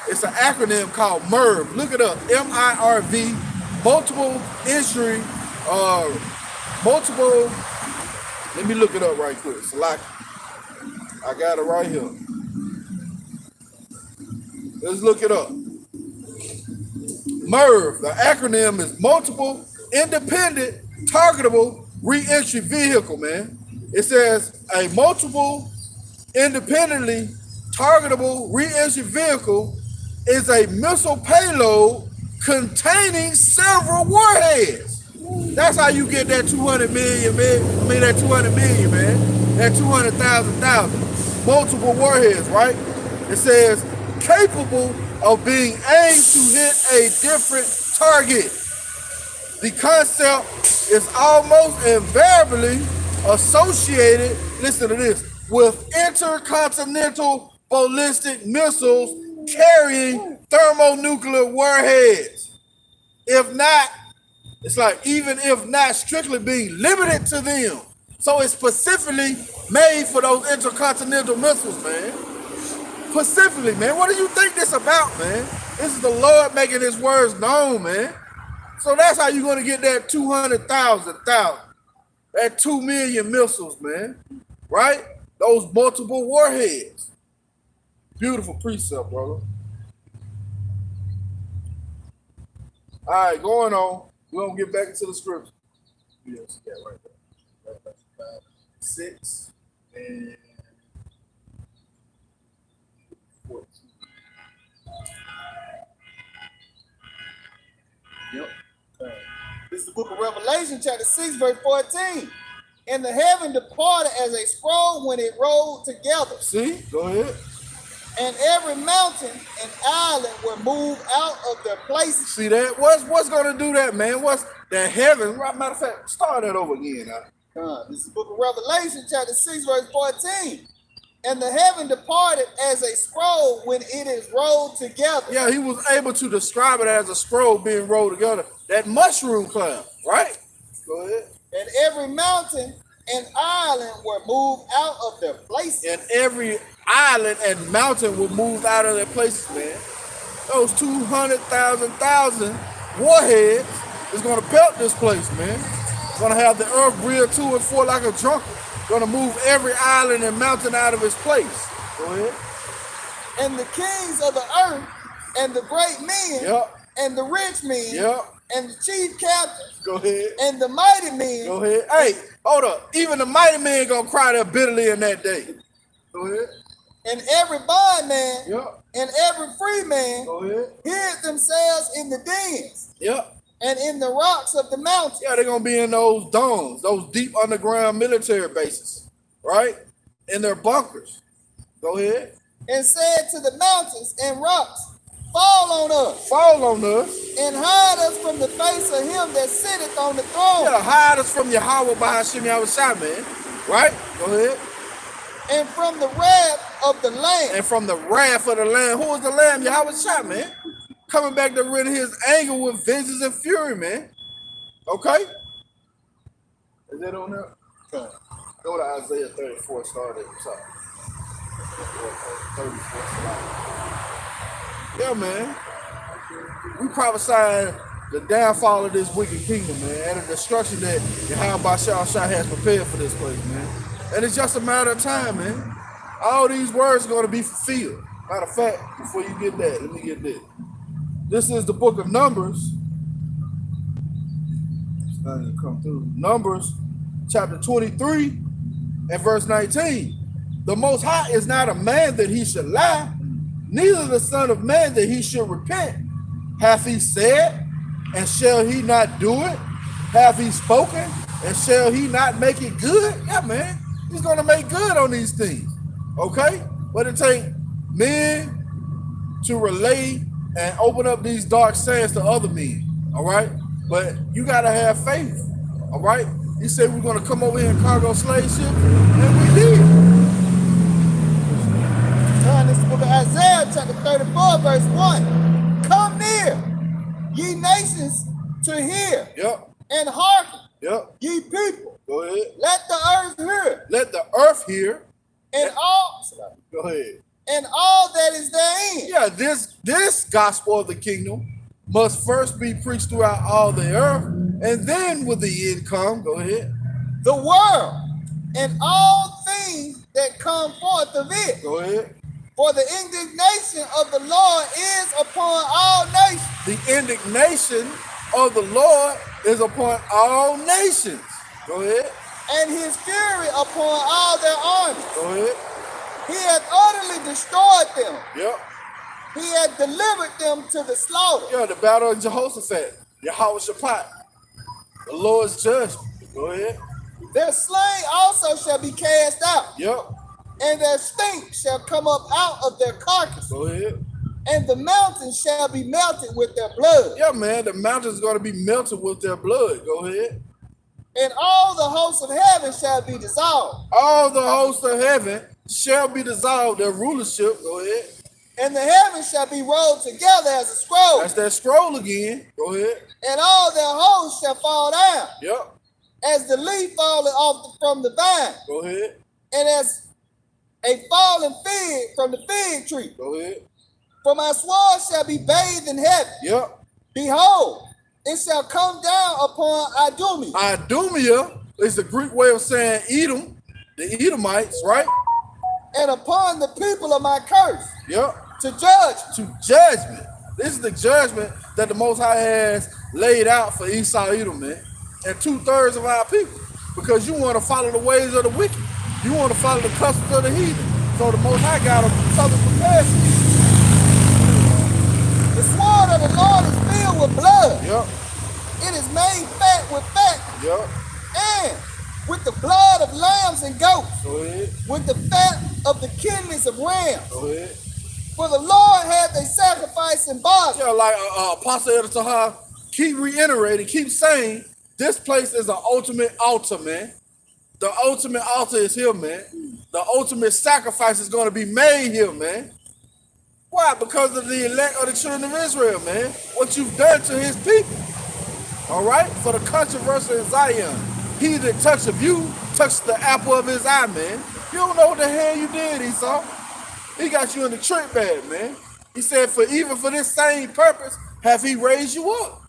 It's an acronym called MIRV. Look it up, MIRV, multiple entry, let me look it up right quick. So like, I got it right here. Let's look it up. MIRV, the acronym is multiple independent targetable re-entry vehicle, man. It says a multiple independently targetable re-entry vehicle is a missile payload containing several warheads. That's how you get that 200 million, man. I mean that 200 million, man. That 200,000. Multiple warheads, right? It says capable of being aimed to hit a different target. The concept is almost invariably associated, listen to this, with intercontinental ballistic missiles carrying thermonuclear warheads. If not, it's like even if not strictly being limited to them. So it's specifically made for those intercontinental missiles, man. Specifically, man. What do you think this about, man? This is the Lord making his words known, man. So that's how you're going to get that 200,000, that 2 million missiles, man. Right? Those multiple warheads. Beautiful precept, brother. All right, going on. We're going to get back into the scripture. Yes, yeah, right there. 6 and 14. Yep. This is the book of Revelation, chapter 6, verse 14. And the heaven departed as a scroll when it rolled together. See? Go ahead. And every mountain and island were moved out of their places. See that? What's going to do that, man? What's the heaven? Matter of fact, start that over again. This is the book of Revelation, chapter 6, verse 14. And the heaven departed as a scroll when it is rolled together. Yeah, he was able to describe it as a scroll being rolled together. That mushroom cloud, right? Go ahead. And every mountain and island were moved out of their places. And every island and mountain were moved out of their places, man. Those 200,000 warheads is going to pelt this place, man. Going to have the earth reel to and fro like a drunkard. Going to move every island and mountain out of its place. Go ahead. And the kings of the earth and the great men and the rich men and the chief captains. Go ahead. And the mighty men. Go ahead. Hey, hold up. Even the mighty men going to cry there bitterly in that day. Go ahead. And every bondman and every free man hid themselves in the dens. And in the rocks of the mountains. Yeah, they're going to be in those domes, those deep underground military bases, right? In their bunkers. Go ahead. And said to the mountains and rocks, fall on us. Fall on us. And hide us from the face of him that sitteth on the throne. Yeah, hide us from Yahweh Bahashim Yahushua, man. Right? Go ahead. And from the wrath of the Lamb. And from the wrath of the Lamb. Who was the Lamb? Yahweh Shah, man. Coming back to rid of his anger with vengeance and fury, man. Okay? Is that on there? Okay. Go to Isaiah 34, start at the top. 34. Yeah, man. We prophesying the downfall of this wicked kingdom, man, and the destruction that Yahweh Shah has prepared for this place, man. And it's just a matter of time, man. All these words are going to be fulfilled. Matter of fact, before you get that, let me get this. This is the book of Numbers. It's not going to come through. Numbers, chapter 23, and verse 19. The Most High is not a man that he should lie, neither the Son of Man that he should repent. Hath he said, and shall he not do it? Have he spoken, and shall he not make it good? Yeah, man. He's going to make good on these things. Okay? But it takes men to relay and open up these dark sands to other men. All right? But you got to have faith. All right? He said we're going to come over here in cargo slave ships, and we did. This is the book of Isaiah, chapter 34, verse 1. Come near, ye nations, to hear. Yep. And hearken, Yep. ye people. Go ahead. Let the earth hear. Let the earth hear. And all Go ahead. and all that is therein. Yeah, this gospel of the kingdom must first be preached throughout all the earth, and then with the end come. Go ahead. The world and all things that come forth of it. Go ahead. For the indignation of the Lord is upon all nations. The indignation of the Lord is upon all nations. Go ahead. And his fury upon all their armies. Go ahead. He hath utterly destroyed them. Yep. He hath delivered them to the slaughter. Yeah, the battle of Jehoshaphat. Yahweh Shaphat. The Lord's judgment. Go ahead. Their slain also shall be cast out. Yep. And their stink shall come up out of their carcass. Go ahead. And the mountains shall be melted with their blood. Yeah, man, the mountains going to be melted with their blood. Go ahead. And all the hosts of heaven shall be dissolved. All the hosts of heaven shall be dissolved, their rulership. Go ahead. And the heavens shall be rolled together as a scroll. That's that scroll again. Go ahead. And all their hosts shall fall down. Yep. As the leaf falling off from the vine. Go ahead. And as a fallen fig from the fig tree. Go ahead. For my sword shall be bathed in heaven. Yep. Behold, it shall come down upon Idumea. Idumea is the Greek way of saying Edom, the Edomites, right? And upon the people of my curse. Yep. To judge. To judgment. This is the judgment that the Most High has laid out for Esau, Edom, man, and 2/3 of our people. Because you want to follow the ways of the wicked. You want to follow the customs of the heathen. So the Most High got something prepared for you. The sword of the Lord is filled with blood. Yep. It is made fat with fat. Yep. And with the blood of lambs and goats. Go ahead. With the fat of the kidneys of rams. Go ahead. For the Lord hath a sacrifice in Basra. Yeah, like Apostle Elder Tahar keep reiterating, keep saying, this place is an ultimate altar, man. The ultimate altar is here, man. The ultimate sacrifice is going to be made here, man. Why? Because of the elect of the children of Israel, man. What you've done to his people. All right? For the controversy in Zion. He that toucheth you, touched the apple of his eye, man. You don't know what the hell you did, Esau. He got you in the trick bag, man. He said, for even for this same purpose, have he raised you up.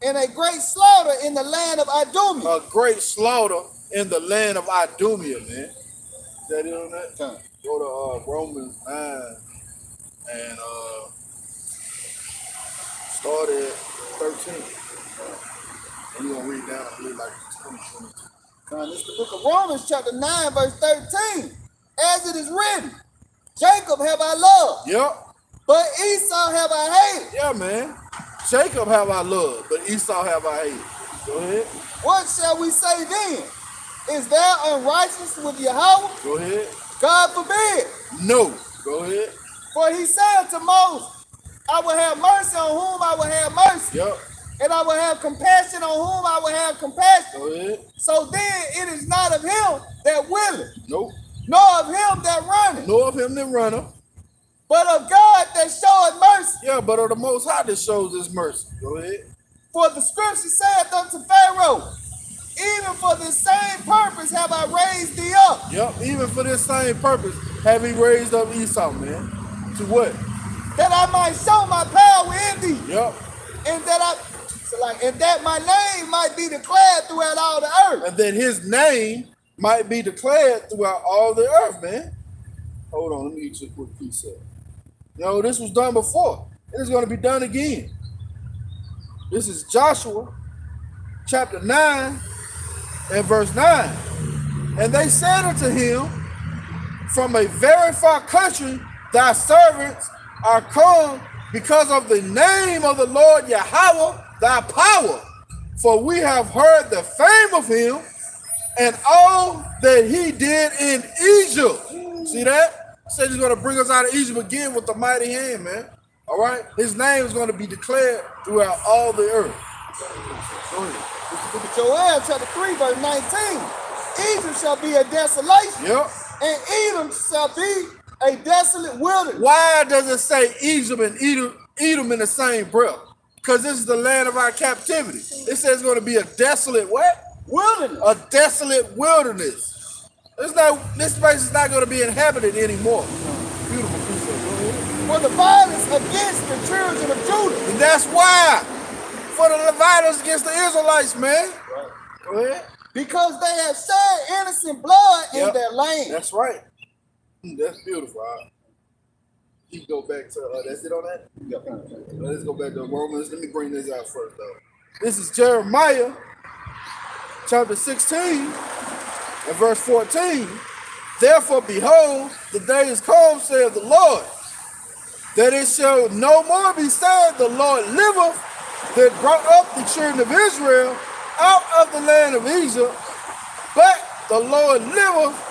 And a great slaughter in the land of Idumea. A great slaughter in the land of Idumea, man. Is that it on that time? Go to Romans 9 and start at 13. And you're going to read down, I believe, like 20, 22. This is the book of Romans, chapter 9, verse 13. As it is written, Jacob have I loved. Yep. But Esau have I hated. Yeah, man. Jacob have I loved, but Esau have I hated. Go ahead. What shall we say then? Is there unrighteousness with Yahweh? Go ahead. God forbid. No. Go ahead. For he said to Moses, I will have mercy on whom I will have mercy. Yep. and I will have compassion on whom I will have compassion. Go ahead. So then it is not of him that willeth, Nope. nor of him that runneth, Know of him that runneth. but of God that showeth mercy. Yeah, but of the Most High that shows his mercy. Go ahead. For the scripture saith unto Pharaoh, even for this same purpose have I raised thee up, Yep. Even for this same purpose have he raised up Esau, man. To what? that I might show my power in thee, Yep. and that my name might be declared throughout all the earth. And that his name might be declared throughout all the earth, man. Hold on, let me get you a quick piece of it. You know, this was done before. It is going to be done again. This is Joshua chapter 9 and verse 9. And they said unto him, from a very far country thy servants are come because of the name of the Lord Yahweh thy power. For we have heard the fame of him and all that he did in Egypt. See that? Said he's going to bring us out of Egypt again with the mighty hand, man. All right? His name is going to be declared throughout all the earth. Go ahead. Look at Joel chapter 3 verse 19. Egypt shall be a desolation, Yep. and Edom shall be a desolate wilderness. Why does it say Egypt and Edom in the same breath? Because this is the land of our captivity. It says it's going to be a desolate what? Wilderness. A desolate wilderness. This place is not going to be inhabited anymore. Beautiful piece of it. Go ahead. For the violence against the children of Judah. And that's why. For the violence against the Israelites, man. Go ahead. Because they have shed innocent blood in Yep. their land. That's right. That's beautiful. You go back to, that's it on that? Let's go back to Romans. Let me bring this out first, though. This is Jeremiah chapter 16 and verse 14. Therefore, behold, the day is come, saith the Lord, that it shall no more be said, the Lord liveth, that brought up the children of Israel out of the land of Egypt, but the Lord liveth,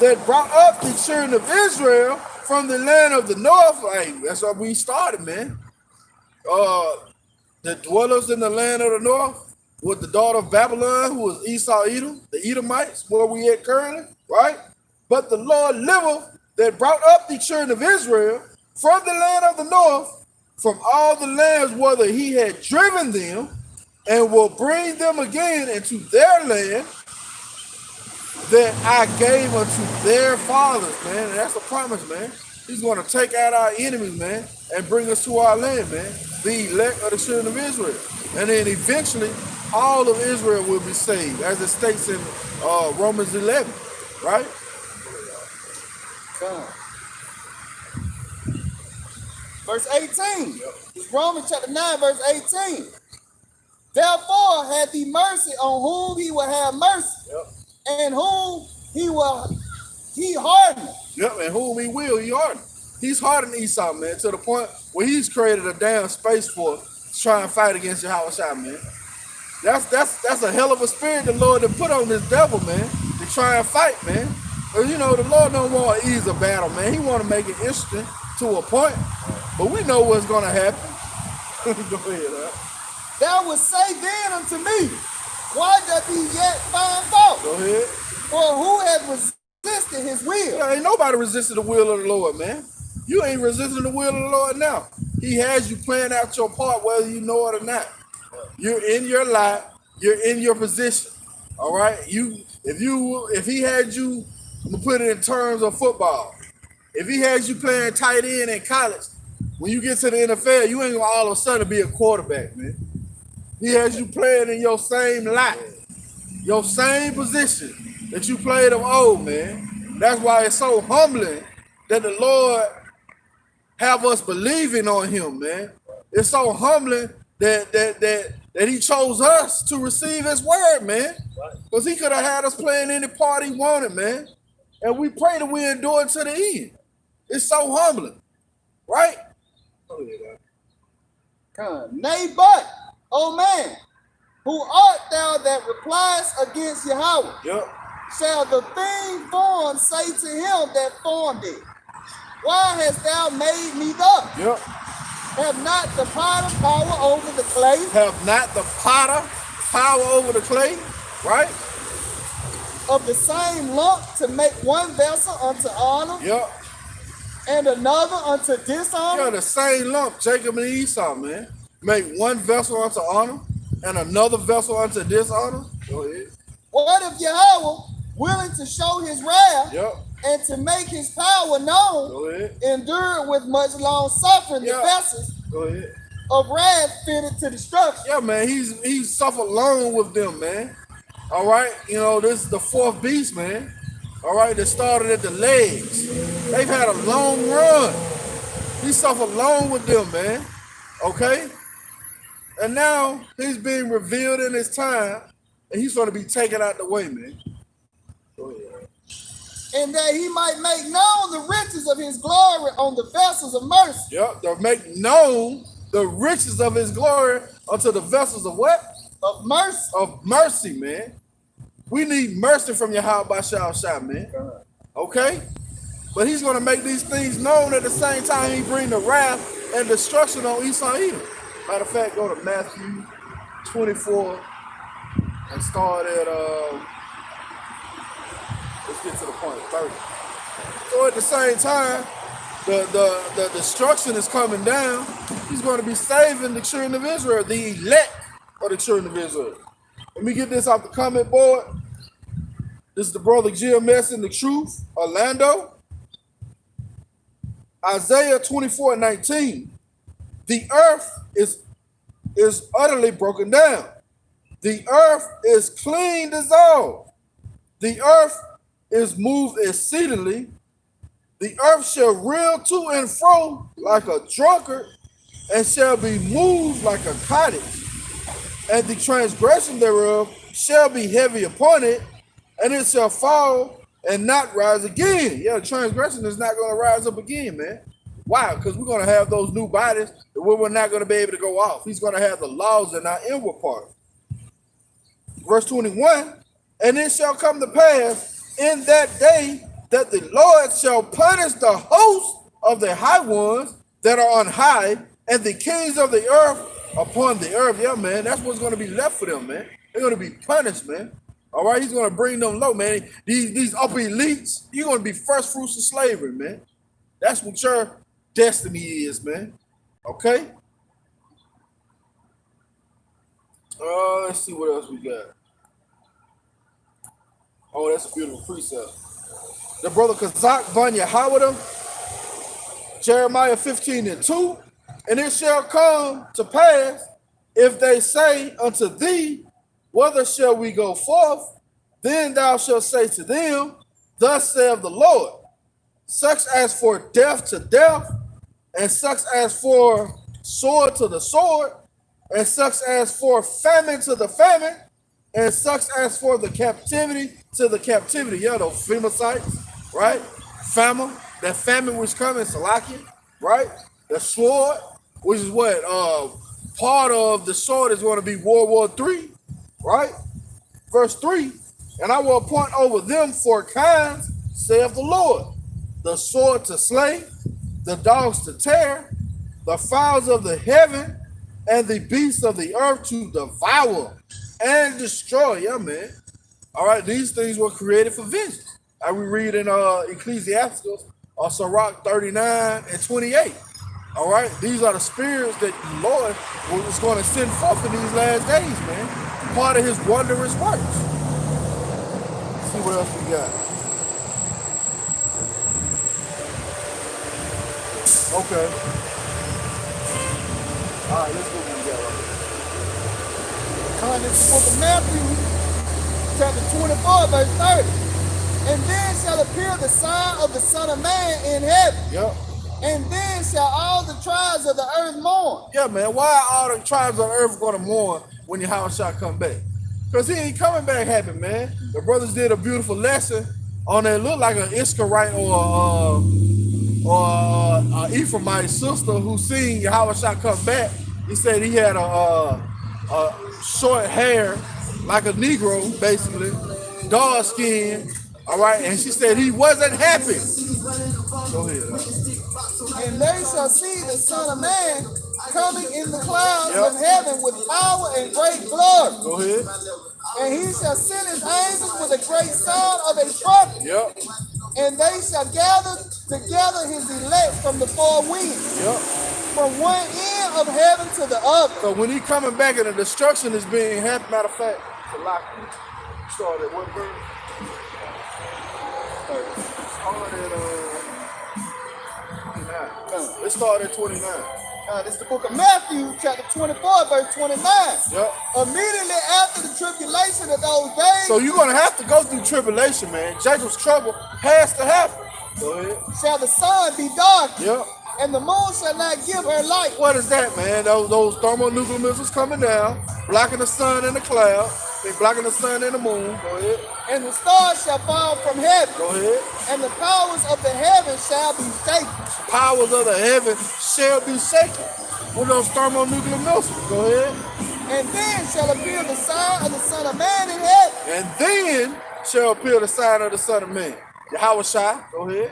that brought up the children of Israel from the land of the north. Hey, that's why we started, man. The dwellers in the land of the north with the daughter of Babylon, who was Esau, Edom, the Edomites, where we at currently, right? But the Lord liveth, that brought up the children of Israel from the land of the north, from all the lands whither he had driven them, and will bring them again into their land that I gave unto their fathers, man. And that's a promise, man. He's going to take out our enemies, man, and bring us to our land, man. The elect of the children of Israel. And then eventually, all of Israel will be saved, as it states in Romans 11, right? Verse 18. It's Romans chapter 9, verse 18. Therefore hath he mercy on whom he will have mercy, and whom he hardened. Yep, and whom he will, he hardened. He's hardened Esau, man, to the point where he's created a damn space for to try and fight against Yahushua, man. That's a hell of a spirit the Lord had put on this devil, man, to try and fight, man. But you know, the Lord don't want to ease a battle, man. He want to make it interesting to a point. But we know what's going to happen. Go ahead, huh? Thou wilt say then unto me, why doth he yet find fault? Go ahead. For who has resisted his will? Yeah, ain't nobody resisted the will of the Lord, man. You ain't resisting the will of the Lord now. He has you playing out your part whether you know it or not. You're in your lot. You're in your position. All right? If he had you, I'm gonna put it in terms of football. If he has you playing tight end in college, when you get to the NFL, you ain't gonna all of a sudden be a quarterback, man. He has you playing in your same lot, your same position that you played of old, man. That's why it's so humbling that the Lord have us believing on him, man. It's so humbling that he chose us to receive his word, man. Because he could have had us playing any part he wanted, man. And we pray that we endure to the end. It's so humbling, right? Nay, but, O man, who art thou that replies against Yahweh? Yep. Shall the thing formed say to him that formed it, why hast thou made me thus? Yep. Have not the potter power over the clay Have not the potter power over the clay, right? of the same lump to make one vessel unto honor Yep. and another unto Yeah, dishonor? the same lump, Jacob and Esau, man. Make one vessel unto honor and another vessel unto dishonor. Go ahead. What if Yahweh, willing to show his wrath Yep. and to make his power known, Go ahead. endured with much long suffering Yeah. the vessels Go ahead. of wrath fitted to destruction? Yeah, man, he's suffered long with them, man. All right, you know, this is the fourth beast, man. All right, that started at the legs. They've had a long run. He suffered long with them, man. Okay? And now he's being revealed in his time, and he's going to be taken out the way, man. Go ahead. And that he might make known the riches of his glory on the vessels of mercy, Yep, to make known the riches of his glory unto the vessels of what? of mercy. Of mercy, man. We need mercy from Yahweh Shah, man. Okay? But he's going to make these things known at the same time he bring the wrath and destruction on Esau Edom. Matter of fact, go to Matthew 24 and start at, let's get to the point, 30. So at the same time, the destruction is coming down. He's going to be saving the children of Israel, the elect of the children of Israel. Let me get this off the comment board. This is the brother GMS in the truth, Orlando. Isaiah 24:19. The earth is utterly broken down. The earth is clean dissolved. The earth is moved exceedingly. The earth shall reel to and fro like a drunkard, and shall be moved like a cottage. And the transgression thereof shall be heavy upon it, and it shall fall and not rise again. Yeah, the transgression is not going to rise up again, man. Why? Because we're going to have those new bodies that we're not going to be able to go off. He's going to have the laws in our inward part. Verse 21, and it shall come to pass in that day that the Lord shall punish the host of the high ones that are on high, and the kings of the earth upon the earth. Yeah, man, that's what's going to be left for them, man. They're going to be punished, man. All right, he's going to bring them low, man. These upper elites, you're going to be first fruits of slavery, man. That's what your destiny is, man. Okay? Let's see what else we got. Oh, that's a beautiful precept. The brother Kazak Banya Howard, Jeremiah 15:2. And it shall come to pass, if they say unto thee, whither shall we go forth? Then thou shalt say to them, thus saith the Lord, such as for death to death, and such as for sword to the sword, and such as for famine to the famine, and such as for the captivity to the captivity. Yeah, those Philistines, right? Famine, that famine which coming, Salakia, right? The sword, which is what? Part of the sword is going to be World War III, right? Verse 3, and I will appoint over them 4 kinds, saith the Lord, the sword to slay, the dogs to tear, the fowls of the heaven, and the beasts of the earth to devour and destroy. Yeah, man. All right, these things were created for vengeance. I we read in Ecclesiasticus, Sirach 39:28. All right, these are the spirits that the Lord was going to send forth in these last days, man. Part of his wondrous works. Let's see what else we got. Okay. All right, let's go what we got right here. In the book of Matthew, chapter 24, verse 30. And then shall appear the sign of the Son of Man in heaven. Yep. And then shall all the tribes of the earth mourn. Yeah, man. Why are all the tribes of the earth going to mourn when Yahweh shall come back? Because he ain't coming back happy, man. The brothers did a beautiful lesson on that. Look like an Iskarite or Ephraimite sister who seen Yahweh shall come back. He said he had a short hair, like a Negro, basically, dark skin. All right, and she said he wasn't happy. Go ahead. And they shall see the Son of Man coming in the clouds Yep. of heaven with power and great glory. Go ahead. And he shall send his angels with a great sound of a trumpet. Yep. And they shall gather together his elect from the four winds, Yep. from one end of heaven to the other. So when he coming back and the destruction is being happened, matter of fact, to lock you. Started at what verse? It started at 29. This is the book of Matthew, chapter 24, verse 29. Yep. Immediately after the tribulation of those days, So you're gonna have to go through tribulation, man. Jacob's trouble has to happen. Go ahead. shall the sun be dark, Yep. and the moon shall not give her light. What is that, man? Those thermonuclear missiles coming down, blocking the sun and the cloud. They blocking the sun and the moon. Go ahead. And the stars shall fall from heaven, Go ahead. and the powers of the heavens shall be shaken. Powers of the heaven shall be shaken with those thermonuclear missiles. Go ahead. And then shall appear the sign of the Son of Man in heaven. And then shall appear the sign of the Son of Man. Yahweh Shai. Go ahead.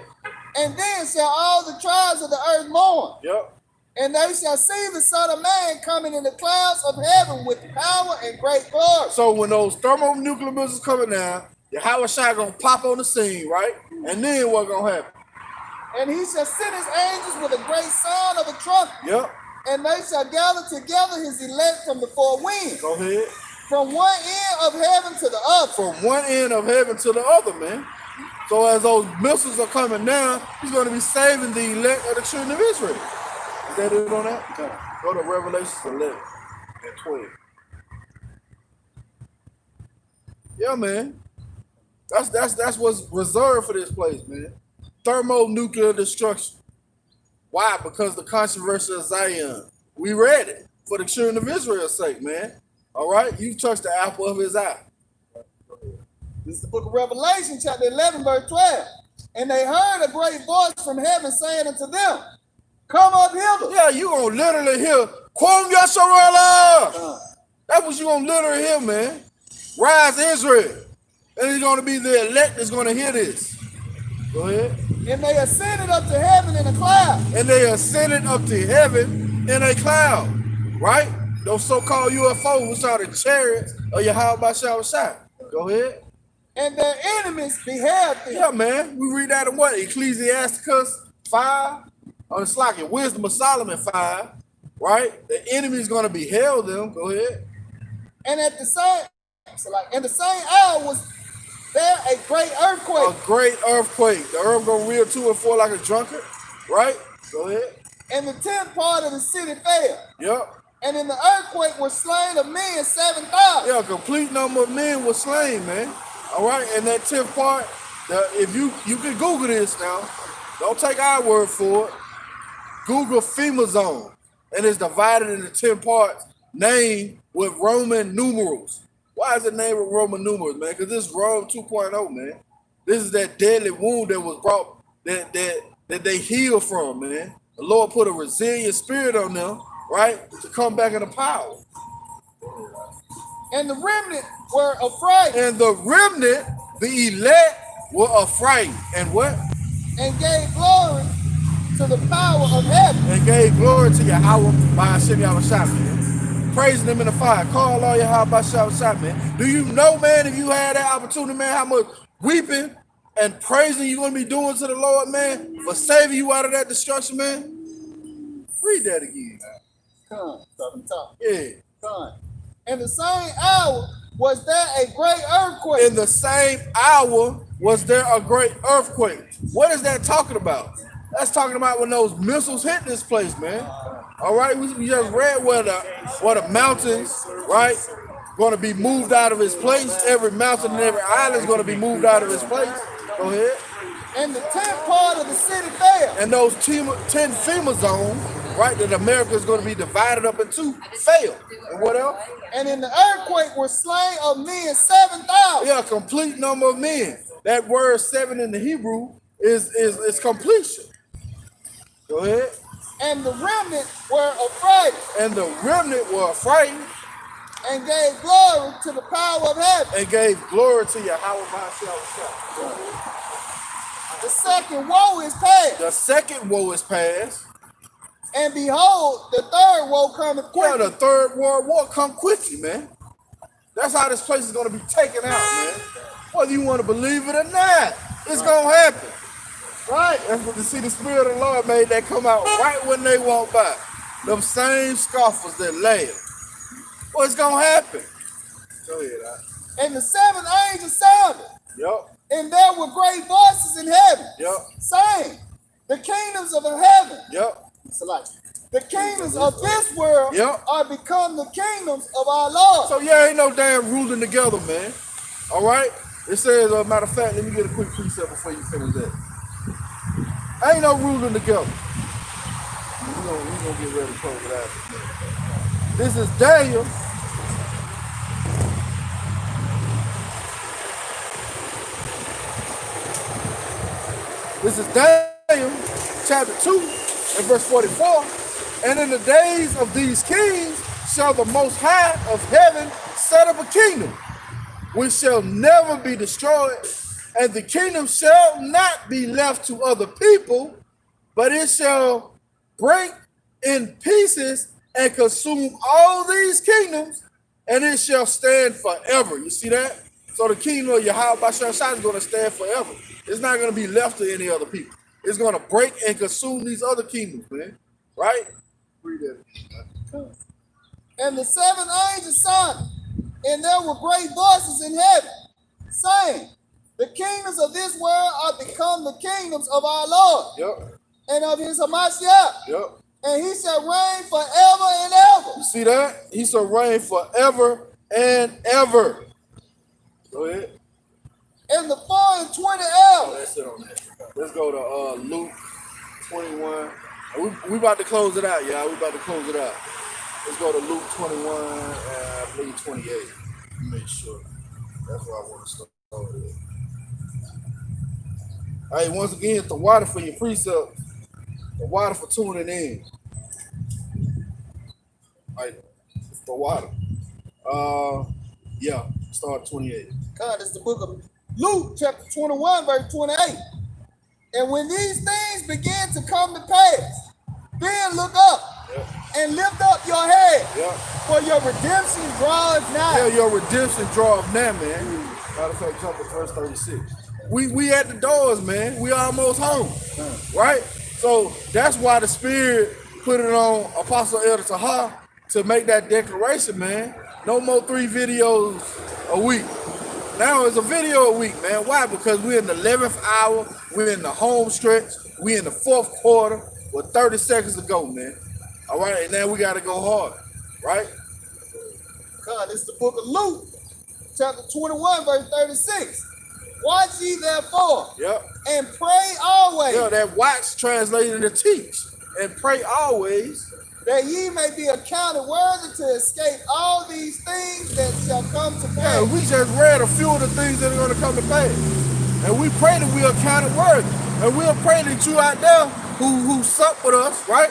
And then shall all the tribes of the earth mourn. Yep. And they shall see the Son of Man coming in the clouds of heaven with power and great glory. So when those thermonuclear missiles coming down, Yahweh Shai gonna pop on the scene, right? And then what gonna happen? And he shall send his angels with a great sound of a trumpet. Yep. And they shall gather together his elect from the four winds, Go ahead. from one end of heaven to the other. From one end of heaven to the other, man. So as those missiles are coming down, he's gonna be saving the elect of the children of Israel. Is that it on that? Okay. Go to Revelation 11 and 12. Yeah, man. That's what's reserved for this place, man. Thermonuclear destruction. Why? Because the controversy of Zion. We read it for the children of Israel's sake, man. All right? You touched the apple of his eye. This is the book of Revelation, chapter 11, verse 12. And they heard a great voice from heaven saying unto them, come up hither. Yeah, you gonna literally hear, Kwam Yasharala. That's what you gonna literally hear, man. Rise Israel. And it's gonna be the elect that's gonna hear this. Go ahead. And they ascended up to heaven in a cloud. And they ascended up to heaven in a cloud. Right? Those so-called UFOs, which are the chariots of Yahweh Shai. Go ahead. And their enemies beheld them. Yeah, man. We read that in what? Ecclesiasticus 5. It's like in Wisdom of Solomon 5. Right? The enemy is gonna behead them. Go ahead. And at the same, in the same hour was there a great earthquake. A great earthquake. The earth gonna reel to and fro like a drunkard, right? Go ahead. And the 10th part of the city fell. Yep. And in the earthquake were slain of men 7,000. Yeah, a complete number of men were slain, man. All right, and that 10th part, if you can Google this now, don't take our word for it. Google FEMA zone, and it's divided into 10 parts, named with Roman numerals. Why is it named with Roman numerals, man? Because this is Rome 2.0, man. This is that deadly wound that was brought, that they healed from, man. The Lord put a resilient spirit on them, right, to come back into power. And the remnant were afraid. And the remnant, the elect, were afraid. And what? And gave glory to the power of heaven. And gave glory to Yahweh by Hashem Yahweh Shai, man. Praising them in the fire. Call all Yahweh by Yahweh Shai, man. Do you know, man, if you had that opportunity, man, how much weeping and praising you're going to be doing to the Lord, man, for saving you out of that destruction, man? Read that again. Come, top. Yeah. Come. In the same hour was there a great earthquake. In the same hour was there a great earthquake. What is that talking about? That's talking about when those missiles hit this place, man. All right, we just read where the mountains, right, going to be moved out of its place. Every mountain and every island is going to be moved out of its place. Go ahead. And the 10th part of the city fell. And those 10 FEMA zones, right, that America is going to be divided up into, failed. And what else? And in the earthquake were slain of men 7,000. Yeah, a complete number of men. That word 7 in the Hebrew is completion. Go ahead. And the remnant were afraid. And the remnant were afraid. And gave glory to the power of heaven. And gave glory to Yahweh by Himself. The second woe is past. The second woe is past. And behold, the third woe cometh Yeah, quickly. the third world war come quickly, man. That's how this place is gonna be taken out, man. Whether you want to believe it or not, it's gonna happen. Right. That's what you see. The Spirit of the Lord made that come out right when they walk by. Them same scoffers that laugh. Well, it's gonna happen. Go ahead, And the seventh angel sounded, Yup. and there were great voices in heaven, Yup. saying, the kingdoms of heaven, Yup. it's like, the kingdoms of this world Yep. are become the kingdoms of our Lord. So yeah, ain't no damn ruling together, man. All right. It says, matter of fact, let me get a quick precept before you finish that. Ain't no ruling together. We gonna get ready to close it out. This is Daniel. This is Daniel, chapter 2, and verse 44. And in the days of these kings shall the Most High of heaven set up a kingdom, which shall never be destroyed, and the kingdom shall not be left to other people, but it shall break in pieces and consume all these kingdoms, and it shall stand forever. You see that? So the kingdom of Yahweh Bashar Shai is going to stand forever. It's not going to be left to any other people. It's going to break and consume these other kingdoms, man. Right? Read that. And the seventh angel sounded, and there were great voices in heaven, saying, the kingdoms of this world are become the kingdoms of our Lord Yep. and of his Hamashiach, Yep. and he shall reign forever and ever. You see that? He shall reign forever and ever. Go ahead. And the 4 and 20 elders, That's it on that. Let's go to Luke 21. We about to close it out, y'all. We about to close it out. Let's go to Luke 21 and I believe 28. Make sure. That's where I want to start with. Hey, once again, the water for your precept. The water for tuning in. Right. It's the water. Yeah, start 28. God, it's the book of Luke, chapter 21, verse 28. And when these things begin to come to pass, then look up Yep. and lift up your head, Yep. for your redemption draws nigh. Yeah, your redemption draweth now, man. Matter of fact, jump to verse 36. We at the doors, man. We almost home, right? So that's why the Spirit put it on Apostle Elder Tahar to make that declaration, man. No more 3 videos a week. Now it's a video a week, man. Why? Because we're in the 11th hour. We're in the home stretch. We're in the 4th quarter with 30 seconds to go, man. All right, and now we got to go hard, right? God, it's the book of Luke, chapter 21, verse 36. Watch ye therefore, Yep. and pray always, Yeah, that watch translated to teach and pray always. that ye may be accounted worthy to escape all these things that shall come to Yeah, pass. we just read a few of the things that are going to come to pass. And we pray that we are counted worthy. And we'll pray that you out there who sup with us, right?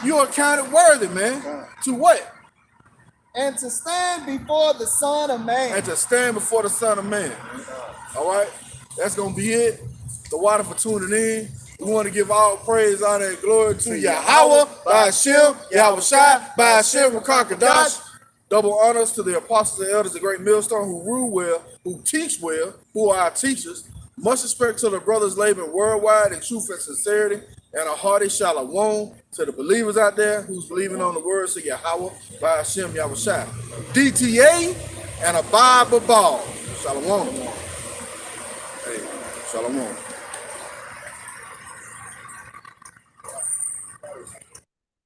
You are counted worthy, man. To what? And to stand before the Son of Man. And to stand before the Son of Man. All right? That's going to be it. The water for tuning in. We want to give all praise, honor, and glory to Yahweh, by Hashem, Yahweh Shai, by Hashem, Rakar Kadash. Double honors to the apostles and elders, the great millstone who rule well, who teach well, who are our teachers. Much respect to the brothers laboring worldwide in truth and sincerity, and a hearty shalom to the believers out there who's believing on the words of Yahweh, by Hashem, Yahweh Shai. DTA and a Bible ball. Shalom. Hey, shalom.